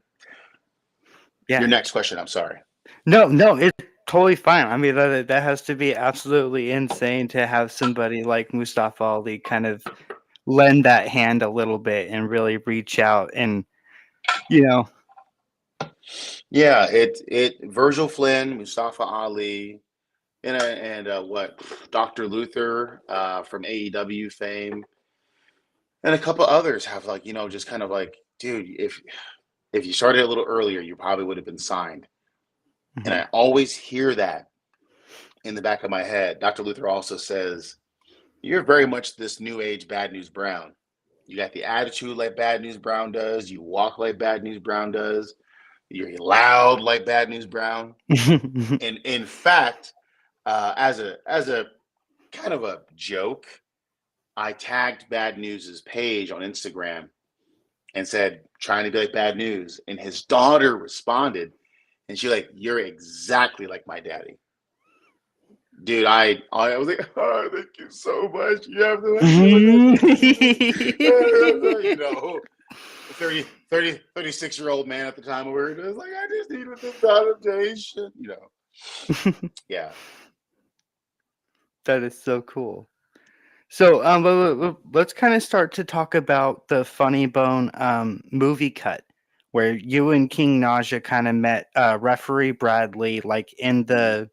Speaker 2: Yeah. Your next question. I'm sorry.
Speaker 1: No, it's totally fine. I mean, that has to be absolutely insane to have somebody like Mustafa Ali kind of lend that hand a little bit and really reach out and, Yeah,
Speaker 2: Virgil Flynn, Mustafa Ali, and Dr. Luther from AEW fame, and a couple others have just kind of like, dude, if you started a little earlier, you probably would have been signed. Mm-hmm. And I always hear that in the back of my head. Dr. Luther also says, you're very much this new age Bad News Brown. You got the attitude like Bad News Brown does. You walk like Bad News Brown does. You're loud like Bad News Brown. And in fact, as a kind of a joke, I tagged Bad News's page on Instagram and said, trying to be like Bad News. And his daughter responded, and she's like, you're exactly like my daddy. Dude, I was like, oh, thank you so much. You have no idea. 36-year-old man at the time we were just like, I just needed this validation, Yeah.
Speaker 1: That is so cool. So let's kind of start to talk about the Funny Bone movie cut, where you and King Naja kind of met referee Bradley like in the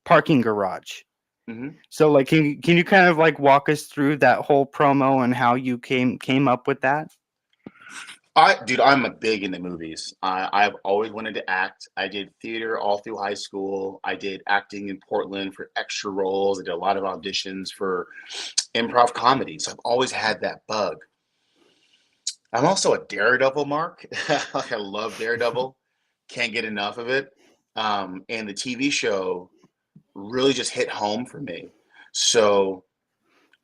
Speaker 1: parking garage. Mm-hmm. So like, can you kind of like walk us through that whole promo and how you came up with that?
Speaker 2: I'm a big into movies. I've always wanted to act. I did theater all through high school. I did acting in Portland for extra roles. I did a lot of auditions for improv comedy. So I've always had that bug. I'm also a Daredevil mark. Like, I love Daredevil. Can't get enough of it. And the TV show really just hit home for me. So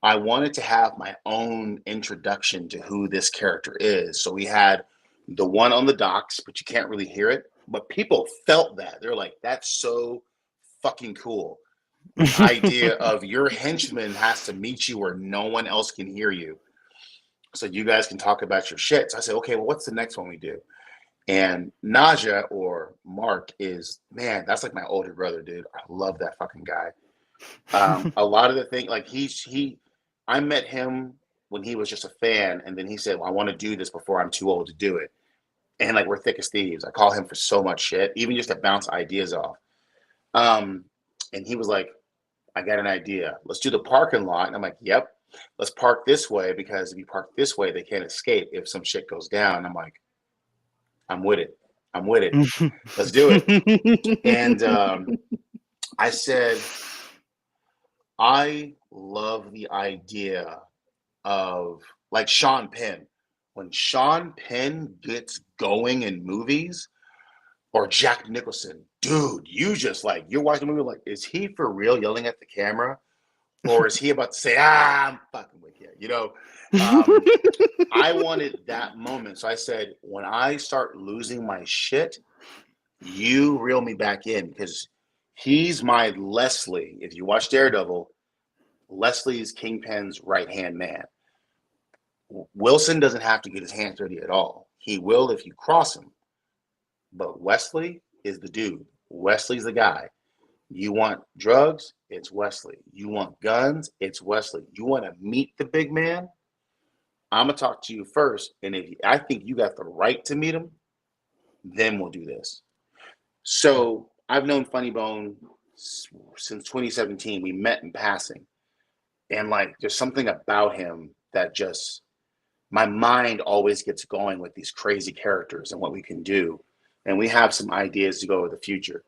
Speaker 2: I wanted to have my own introduction to who this character is. So we had the one on the docks, but you can't really hear it. But people felt that. They're like, that's so fucking cool. The idea of your henchman has to meet you where no one else can hear you, so you guys can talk about your shit. So I said, okay, well, what's the next one we do? And Naja or Mark is, man, that's like my older brother, dude. I love that fucking guy. A lot of the things, like I met him when he was just a fan, and then he said, well, I want to do this before I'm too old to do it. And like, we're thick as thieves. I call him for so much shit, even just to bounce ideas off. And he was like, I got an idea. Let's do the parking lot. And I'm like, yep, let's park this way, because if you park this way, they can't escape if some shit goes down. I'm like, I'm with it. I'm with it. Let's do it. And I said, I love the idea of like Sean Penn. When Sean Penn gets going in movies, or Jack Nicholson, dude, you just like, you're watching the movie like, is he for real yelling at the camera? Or is he about to say, I'm fucking with you? You know, I wanted that moment. So I said, when I start losing my shit, you reel me back in, because he's my Leslie. If you watch Daredevil, Leslie's Kingpin's right-hand man. Wilson doesn't have to get his hands dirty at all. He will if you cross him. But Wesley is the dude. Wesley's the guy. You want drugs? It's Wesley. You want guns? It's Wesley. You want to meet the big man? I'm going to talk to you first. And if I think you got the right to meet him, then we'll do this. So I've known Funny Bone since 2017. We met in passing. And like, there's something about him that just, my mind always gets going with these crazy characters and what we can do. And we have some ideas to go with the future.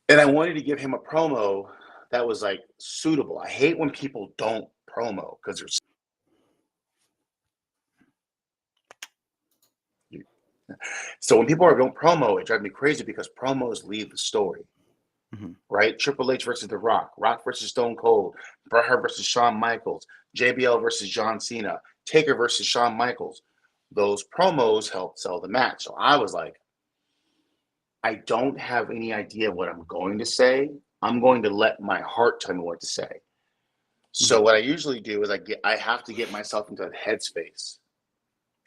Speaker 2: And I wanted to give him a promo that was like suitable. I hate when people don't promo, because there's so when people don't promo, it drives me crazy, because promos lead the story. Right? Triple H versus The Rock, Rock versus Stone Cold, Bret Hart versus Shawn Michaels, JBL versus John Cena, Taker versus Shawn Michaels. Those promos help sell the match. So I was like, I don't have any idea what I'm going to say. I'm going to let my heart tell me what to say. So what I usually do is I have to get myself into that headspace.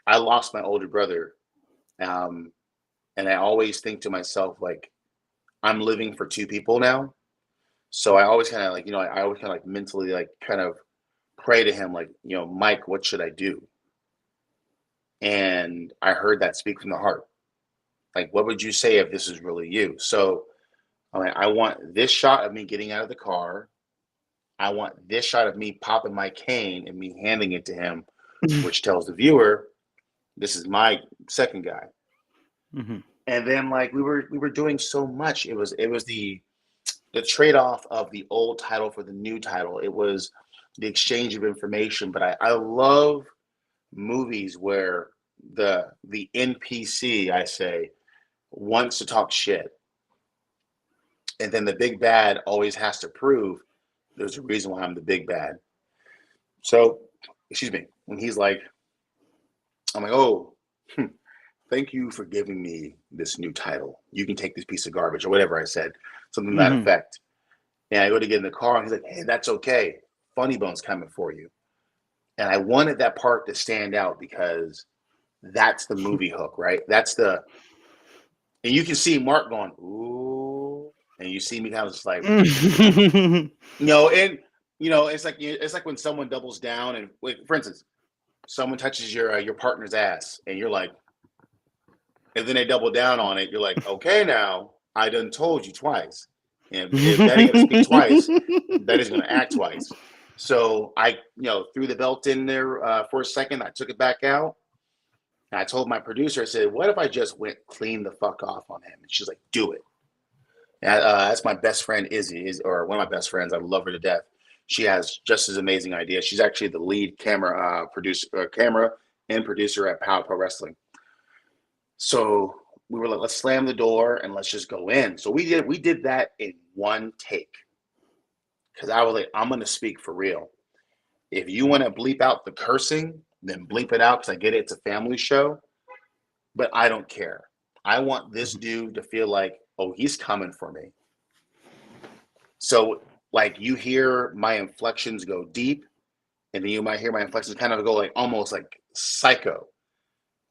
Speaker 2: I lost my older brother, and I always think to myself, like, I'm living for two people now. So I always kind of like, I always kind of like mentally like kind of pray to him, like, Mike, what should I do? And I heard that speak from the heart. Like, what would you say if this is really you? So I want this shot of me getting out of the car. I want this shot of me popping my cane and me handing it to him, which tells the viewer, this is my second guy. And then like we were doing so much. It was the trade-off of the old title for the new title. It was the exchange of information. But I love movies where the NPC, I say, wants to talk shit. And then the big bad always has to prove there's a reason why I'm the big bad. So, excuse me, when he's like, I'm like, oh, thank you for giving me this new title. You can take this piece of garbage, or whatever I said, something to that effect. And I go to get in the car, and he's like, hey, that's okay. Funny Bone's coming for you. And I wanted that part to stand out, because that's the movie hook, right? And you can see Mark going, ooh, and you see me kind of just like, and it's like when someone doubles down, and for instance, someone touches your partner's ass, and you're like, and then they double down on it. You're like, okay, now I done told you twice. And if Betty gonna speak twice, Betty's gonna act twice. So I, threw the belt in there for a second. I took it back out. And I told my producer, I said, what if I just went clean the fuck off on him? And she's like, do it. And, that's my best friend, Izzy, or one of my best friends. I love her to death. She has just as amazing ideas. She's actually the lead camera and producer at Power Pro Wrestling. So we were like, let's slam the door and let's just go in. So we did that in one take. Because I was like, I'm going to speak for real. If you want to bleep out the cursing, then bleep it out, because I get it. It's a family show. But I don't care. I want this dude to feel like, oh, he's coming for me. So like you hear my inflections go deep, and then you might hear my inflections kind of go like almost like psycho.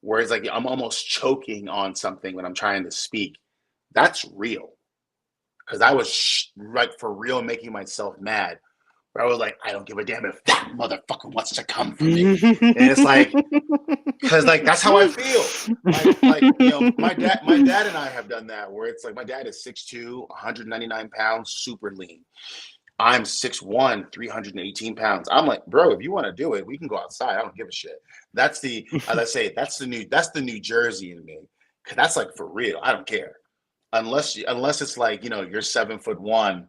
Speaker 2: where it's like I'm almost choking on something when I'm trying to speak. That's real. Because I was like for real making myself mad. Where I was like, I don't give a damn if that motherfucker wants to come for me. And it's like, because like that's how I feel. Like my dad and I have done that where it's like my dad is 6'2", 199 pounds, super lean. I'm 6'1", 318 pounds. I'm like, bro, if you want to do it, we can go outside. I don't give a shit. That's the, as I say, that's the New Jersey in me. Cause that's like for real. I don't care. Unless it's like, you're 7'1",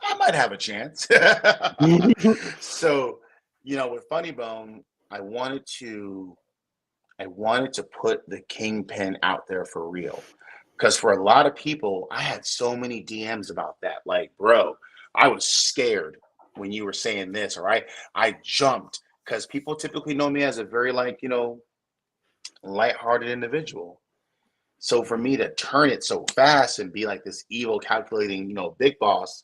Speaker 2: I might have a chance. So, with Funny Bone, I wanted to put the Kingpin out there for real. Because for a lot of people, I had so many DMs about that. Like, bro, I was scared when you were saying this, or I jumped, because people typically know me as a very lighthearted individual. So for me to turn it so fast and be like this evil, calculating, big boss,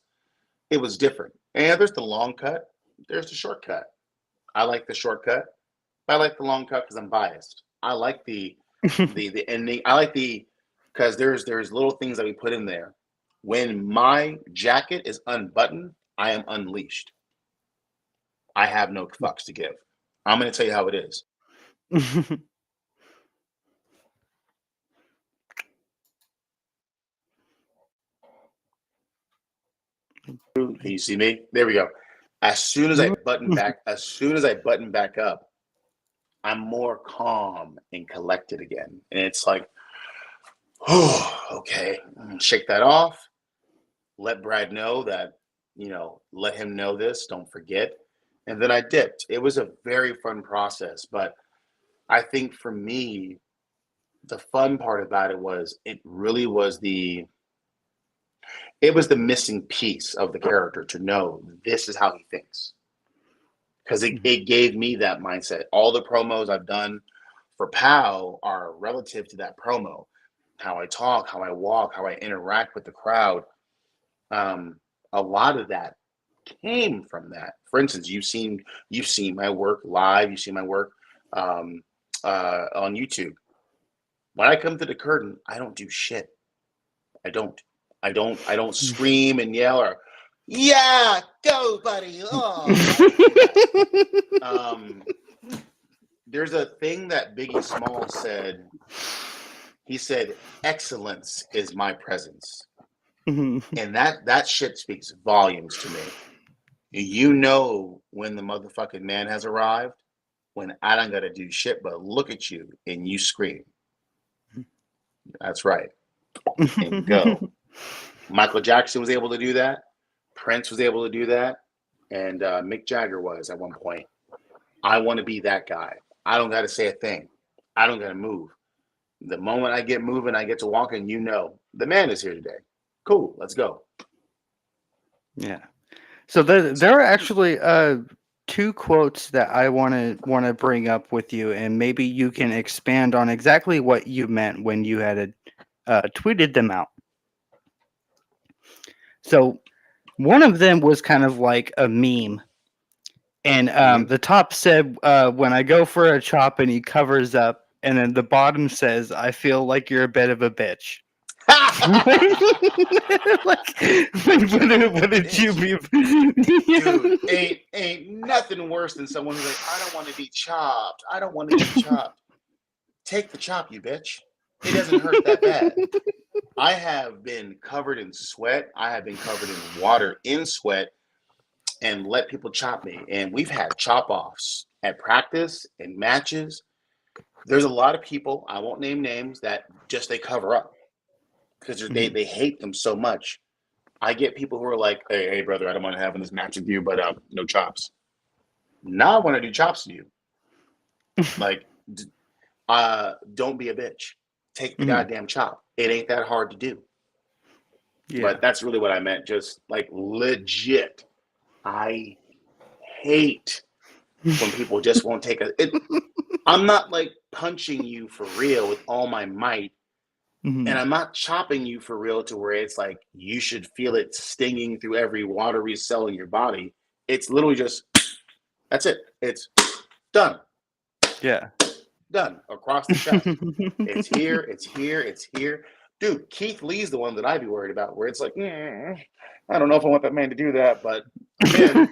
Speaker 2: it was different. And there's the long cut, there's the shortcut. I like the shortcut. I like the long cut because I'm biased. I like the ending. I like because there's little things that we put in there. When my jacket is unbuttoned, I am unleashed. I have no fucks to give. I'm going to tell you how it is. Can you see me? There we go. As soon as I button back up, I'm more calm and collected again. And it's like, oh, okay, shake that off. Let Brad know that, let him know this, don't forget. And then I dipped. It was a very fun process. But I think for me, the fun part about it was it really was the missing piece of the character to know this is how he thinks. Because it gave me that mindset. All the promos I've done for POW are relative to that promo. How I talk, how I walk, how I interact with the crowd. A lot of that came from that. For instance, you've seen my work live. You've seen my work on YouTube. When I come to the curtain, I don't do shit. I don't scream and yell or, yeah, go, buddy. Oh, there's a thing that Biggie Smalls said. He said, excellence is my presence. And that shit speaks volumes to me. You know when the motherfucking man has arrived, when I don't gotta do shit but look at you and you scream. That's right. And go. Michael Jackson was able to do that. Prince was able to do that. And Mick Jagger was at one point. I want to be that guy. I don't got to say a thing. I don't got to move. The moment I get moving, I get to walking, the man is here today. Cool, let's go.
Speaker 1: Yeah. So there are actually two quotes that I want to bring up with you, and maybe you can expand on exactly what you meant when you had tweeted them out. So one of them was kind of like a meme, and the top said, "When I go for a chop and he covers up," and then the bottom says, "I feel like you're a bit of a bitch." What did you be?
Speaker 2: Dude, ain't nothing worse than someone who's like, I don't want to be chopped. I don't want to be chopped. Take the chop, you bitch. It doesn't hurt that bad. I have been covered in sweat. I have been covered in water in sweat and let people chop me. And we've had chop offs at practice and matches. There's a lot of people, I won't name names, that just they cover up because they hate them so much. I get people who are like, hey, brother, I don't want to have this match with you, but no chops. Now I want to do chops with you. Like, don't be a bitch. Take the goddamn chop. It ain't that hard to do. Yeah. But that's really what I meant. Just like legit. I hate when people just won't take I'm not like punching you for real with all my might. And I'm not chopping you for real to where it's like you should feel it stinging through every watery cell in your body. It's literally just, that's it. It's done.
Speaker 1: Yeah.
Speaker 2: Done. Across the chest. It's here, it's here, it's here. Dude, Keith Lee's the one that I'd be worried about, where it's like, I don't know if I want that man to do that, but again,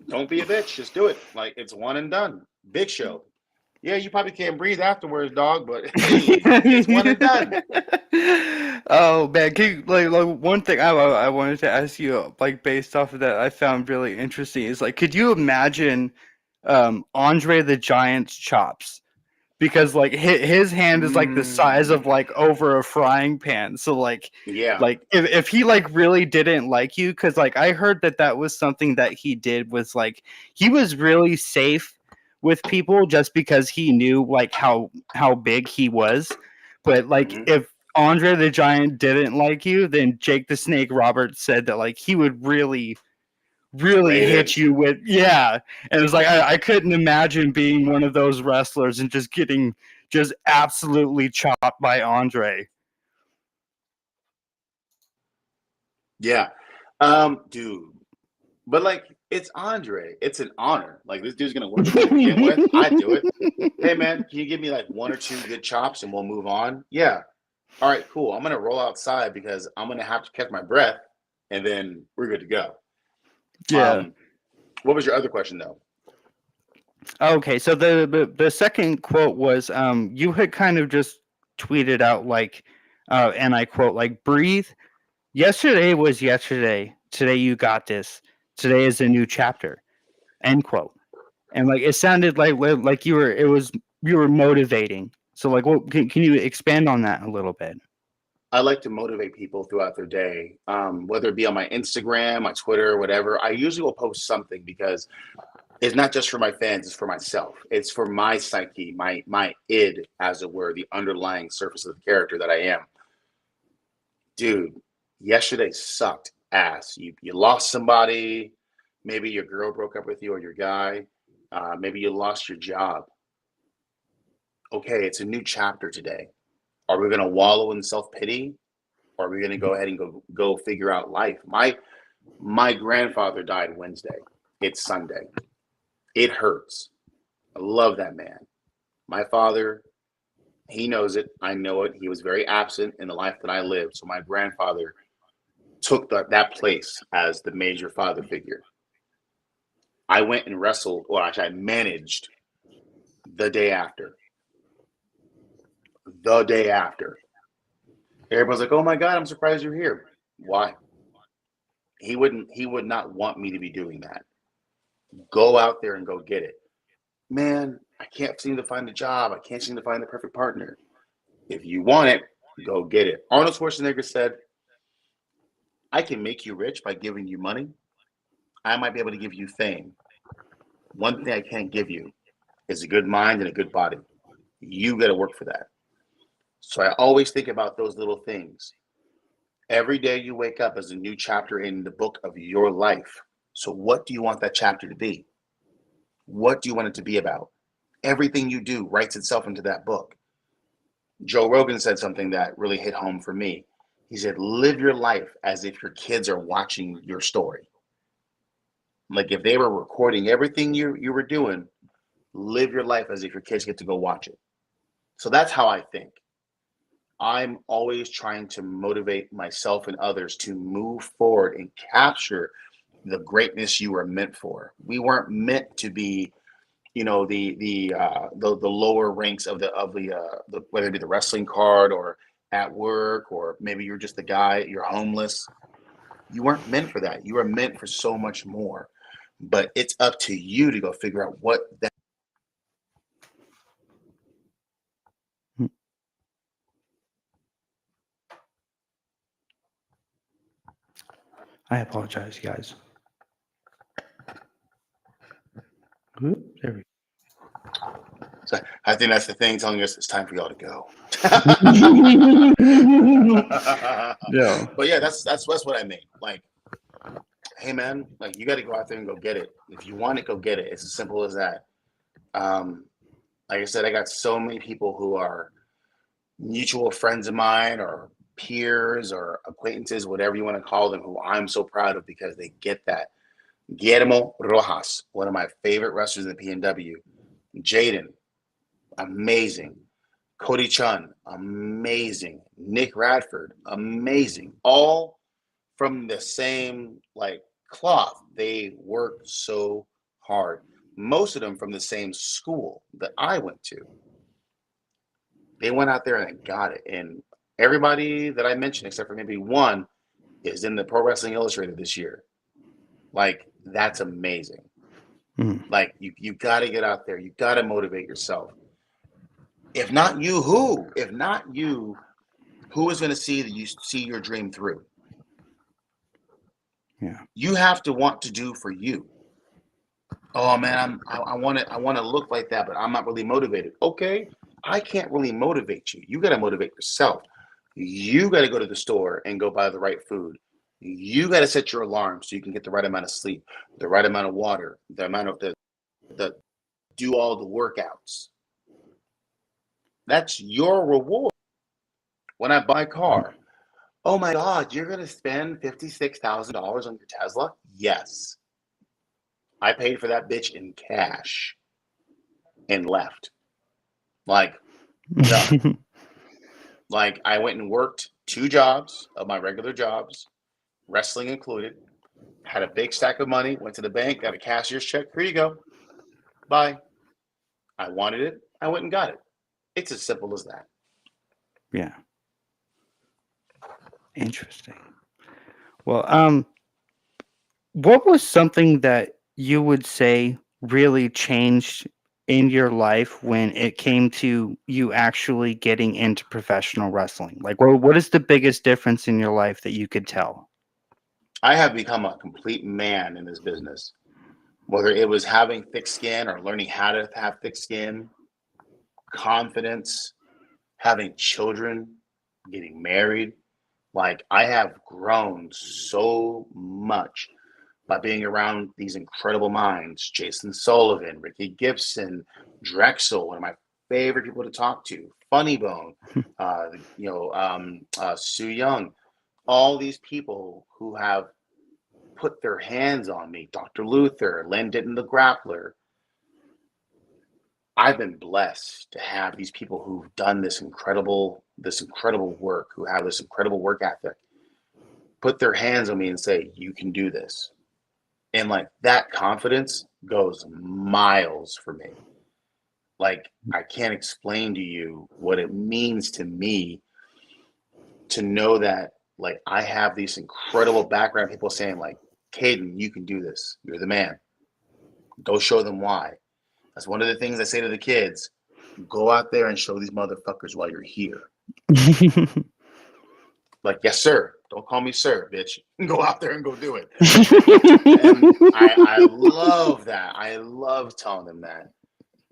Speaker 2: don't be a bitch. Just do it. Like, it's one and done. Big Show. Yeah, you probably can't breathe afterwards, dog, but hey, it's one and done.
Speaker 1: Oh man, like one thing I wanted to ask you, like based off of that, I found really interesting is like, could you imagine Andre the Giant's chops? Because like his hand is like the size of like over a frying pan, so
Speaker 2: Yeah.
Speaker 1: like if he like really didn't like you, because like I heard that was something that he did, was like he was really safe with people just because he knew like how big he was. But like if Andre the Giant didn't like you, then Jake the Snake Roberts said that like he would really hit you with, and it's like I couldn't imagine being one of those wrestlers and just getting just absolutely chopped by Andre.
Speaker 2: Yeah. Dude. But like, it's Andre. It's an honor. Like, this dude's gonna work for me to begin with. I do it. Hey man, can you give me like one or two good chops and we'll move on? Yeah. All right, cool. I'm gonna roll outside because I'm gonna have to catch my breath, and then we're good to go.
Speaker 1: Yeah.
Speaker 2: What was your other question though?
Speaker 1: Okay, so the second quote was you had kind of just tweeted out like and I quote like, breathe. Yesterday was yesterday. Today you got this. Today is a new chapter. End quote. And like it sounded like you were motivating. So like, what can you expand on that a little bit?
Speaker 2: I like to motivate people throughout their day, whether it be on my Instagram, my Twitter, whatever. I usually will post something because it's not just for my fans, it's for myself. It's for my psyche, my id, as it were, the underlying surface of the character that I am. Dude, yesterday sucked ass. You lost somebody, maybe your girl broke up with you or your guy, maybe you lost your job. Okay, it's a new chapter today. Are we going to wallow in self-pity, or are we going to go ahead and go figure out life? My grandfather died Wednesday. It's Sunday. It hurts. I love that man. My father, he knows it. I know it. He was very absent in the life that I lived. So my grandfather took that place as the major father figure. I went and wrestled, or actually I managed the day after. The day after. Everybody's like, oh my God, I'm surprised you're here. Why? He would not want me to be doing that. Go out there and go get it. Man, I can't seem to find a job. I can't seem to find the perfect partner. If you want it, go get it. Arnold Schwarzenegger said, I can make you rich by giving you money. I might be able to give you fame. One thing I can't give you is a good mind and a good body. You got to work for that. So I always think about those little things. Every day you wake up is a new chapter in the book of your life. So what do you want that chapter to be? What do you want it to be about? Everything you do writes itself into that book. Joe Rogan said something that really hit home for me. He said, live your life as if your kids are watching your story. Like if they were recording everything you were doing, live your life as if your kids get to go watch it. So that's how I think. I'm always trying to motivate myself and others to move forward and capture the greatness you were meant for. We weren't meant to be, the lower ranks of the whether it be the wrestling card or at work, or maybe you're just the guy, you're homeless. You weren't meant for that. You were meant for so much more. But it's up to you to go figure out what that.
Speaker 1: I apologize, guys. There we go.
Speaker 2: So I think that's the thing telling us it's time for y'all to go.
Speaker 1: Yeah.
Speaker 2: But yeah, that's what I mean. Like, hey man, like you got to go out there and go get it. If you want it, go get it. It's as simple as that. Like I said, I got so many people who are mutual friends of mine or peers or acquaintances, whatever you want to call them, who I'm so proud of because they get that. Guillermo Rojas, one of my favorite wrestlers in the PNW. Jaden, amazing. Cody Chun, amazing. Nick Radford, amazing. All from the same like cloth. They worked so hard. Most of them from the same school that I went to. They went out there and got it. And everybody that I mentioned, except for maybe one, is in the Pro Wrestling Illustrated this year. Like, that's amazing. Like, you got to get out there. You got to motivate yourself. If not you, who? If not you, who is going to see that you see your dream through?
Speaker 1: Yeah.
Speaker 2: You have to want to do for you. Oh man, I want to look like that, but I'm not really motivated. Okay, I can't really motivate you. You got to motivate yourself. You got to go to the store and go buy the right food. You got to set your alarm so you can get the right amount of sleep, the right amount of water, the amount of the do all the workouts. That's your reward. When I buy a car, oh my God, you're gonna spend $56,000 on your Tesla? Yes. I paid for that bitch in cash and left. Like, done. Like, I went and worked 2 jobs of my regular jobs, wrestling included, had a big stack of money, went to the bank, got a cashier's check. Here you go. Bye. I wanted it. I went and got it. It's as simple as that.
Speaker 1: Yeah. Interesting. Well, what was something that you would say really changed in your life when it came to you actually getting into professional wrestling? Like, what is the biggest difference in your life that you could tell?
Speaker 2: I have become a complete man in this business. Whether it was having thick skin or learning how to have thick skin, confidence, having children, getting married. Like, I have grown so much by being around these incredible minds. Jason Sullivan, Ricky Gibson, Drexel, one of my favorite people to talk to, Funny Bone, Sue Young, all these people who have put their hands on me, Dr. Luther, Len Denton the Grappler. I've been blessed to have these people who've done this incredible work, who have this incredible work ethic, put their hands on me and say, you can do this. And like, that confidence goes miles for me. Like, I can't explain to you what it means to me to know that, like, I have these incredible background people saying, like, Caden, you can do this. You're the man. Go show them why. That's one of the things I say to the kids. Go out there and show these motherfuckers why you're here. Like, yes, sir. Don't call me sir, bitch. Go out there and go do it. And I love that. I love telling them that.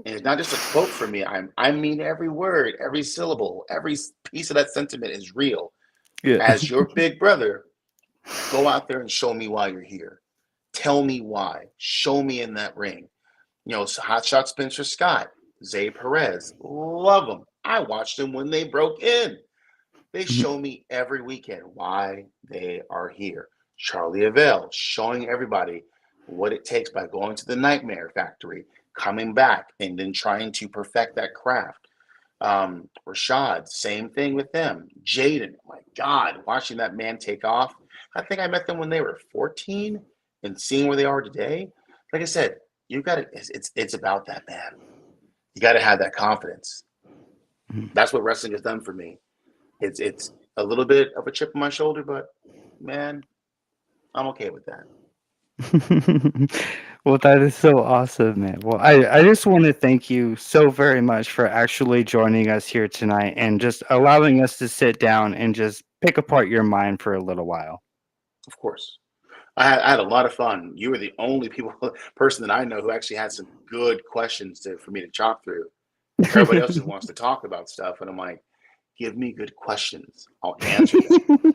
Speaker 2: And it's not just a quote for me. I mean every word, every syllable, every piece of that sentiment is real.
Speaker 1: Yeah.
Speaker 2: As your big brother, go out there and show me why you're here. Tell me why. Show me in that ring. You know, Hotshot Spencer Scott, Zay Perez, love them. I watched them when they broke in. They show me every weekend why they are here. Charlie Avell showing everybody what it takes by going to the Nightmare Factory, coming back, and then trying to perfect that craft. Rashad, same thing with them. Jaden, my God, watching that man take off. I think I met them when they were 14 and seeing where they are today. Like I said, you got to, it's about that, man. You got to have that confidence. That's what wrestling has done for me. It's a little bit of a chip on my shoulder, but man, I'm okay with that.
Speaker 1: Well, that is so awesome, man. Well, I just want to thank you so very much for actually joining us here tonight and just allowing us to sit down and just pick apart your mind for a little while.
Speaker 2: Of course. I had a lot of fun. You were the only person that I know who actually had some good questions for me to chop through. Everybody else just wants to talk about stuff, and I'm like, give me good questions. I'll answer them.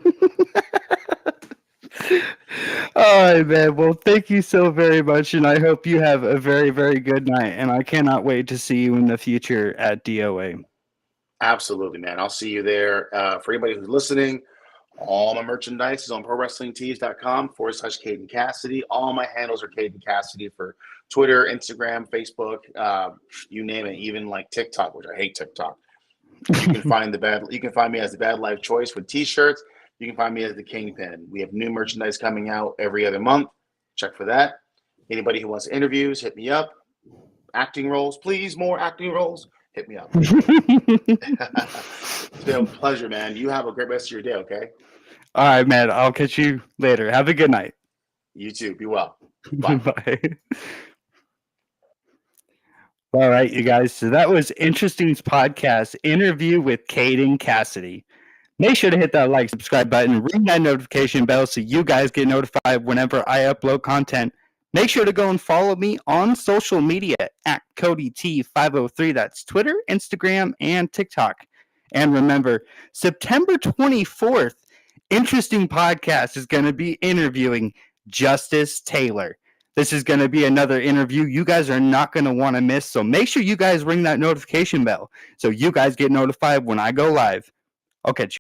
Speaker 1: All right, man. Well, thank you so very much, and I hope you have a very, very good night. And I cannot wait to see you in the future at DOA.
Speaker 2: Absolutely, man. I'll see you there. For anybody who's listening, All my merchandise is on prowrestlingtees.com/Caden Cassidy. All my handles are Caden Cassidy for Twitter, Instagram, Facebook, you name it, even like TikTok, which I hate TikTok. You can find me as the Bad Life Choice with t-shirts. You can find me as the Kingpin. We have new merchandise coming out every other month. Check for that. Anybody who wants interviews, hit me up. Acting roles, please, more acting roles. Hit me up. It's been a pleasure, man. You have a great rest of your day, okay?
Speaker 1: All right, man. I'll catch you later. Have a good night.
Speaker 2: You too. Be well. Bye.
Speaker 1: Bye. All right, you guys. So that was Interesting's podcast interview with Caden Cassidy. Make sure to hit that like, subscribe button, ring that notification bell so you guys get notified whenever I upload content. Make sure to go and follow me on social media at CodyT503. That's Twitter, Instagram, and TikTok. And remember, September 24th, Interesting Podcast is going to be interviewing Justice Taylor. This is going to be another interview you guys are not going to want to miss. So make sure you guys ring that notification bell so you guys get notified when I go live. I'll catch you.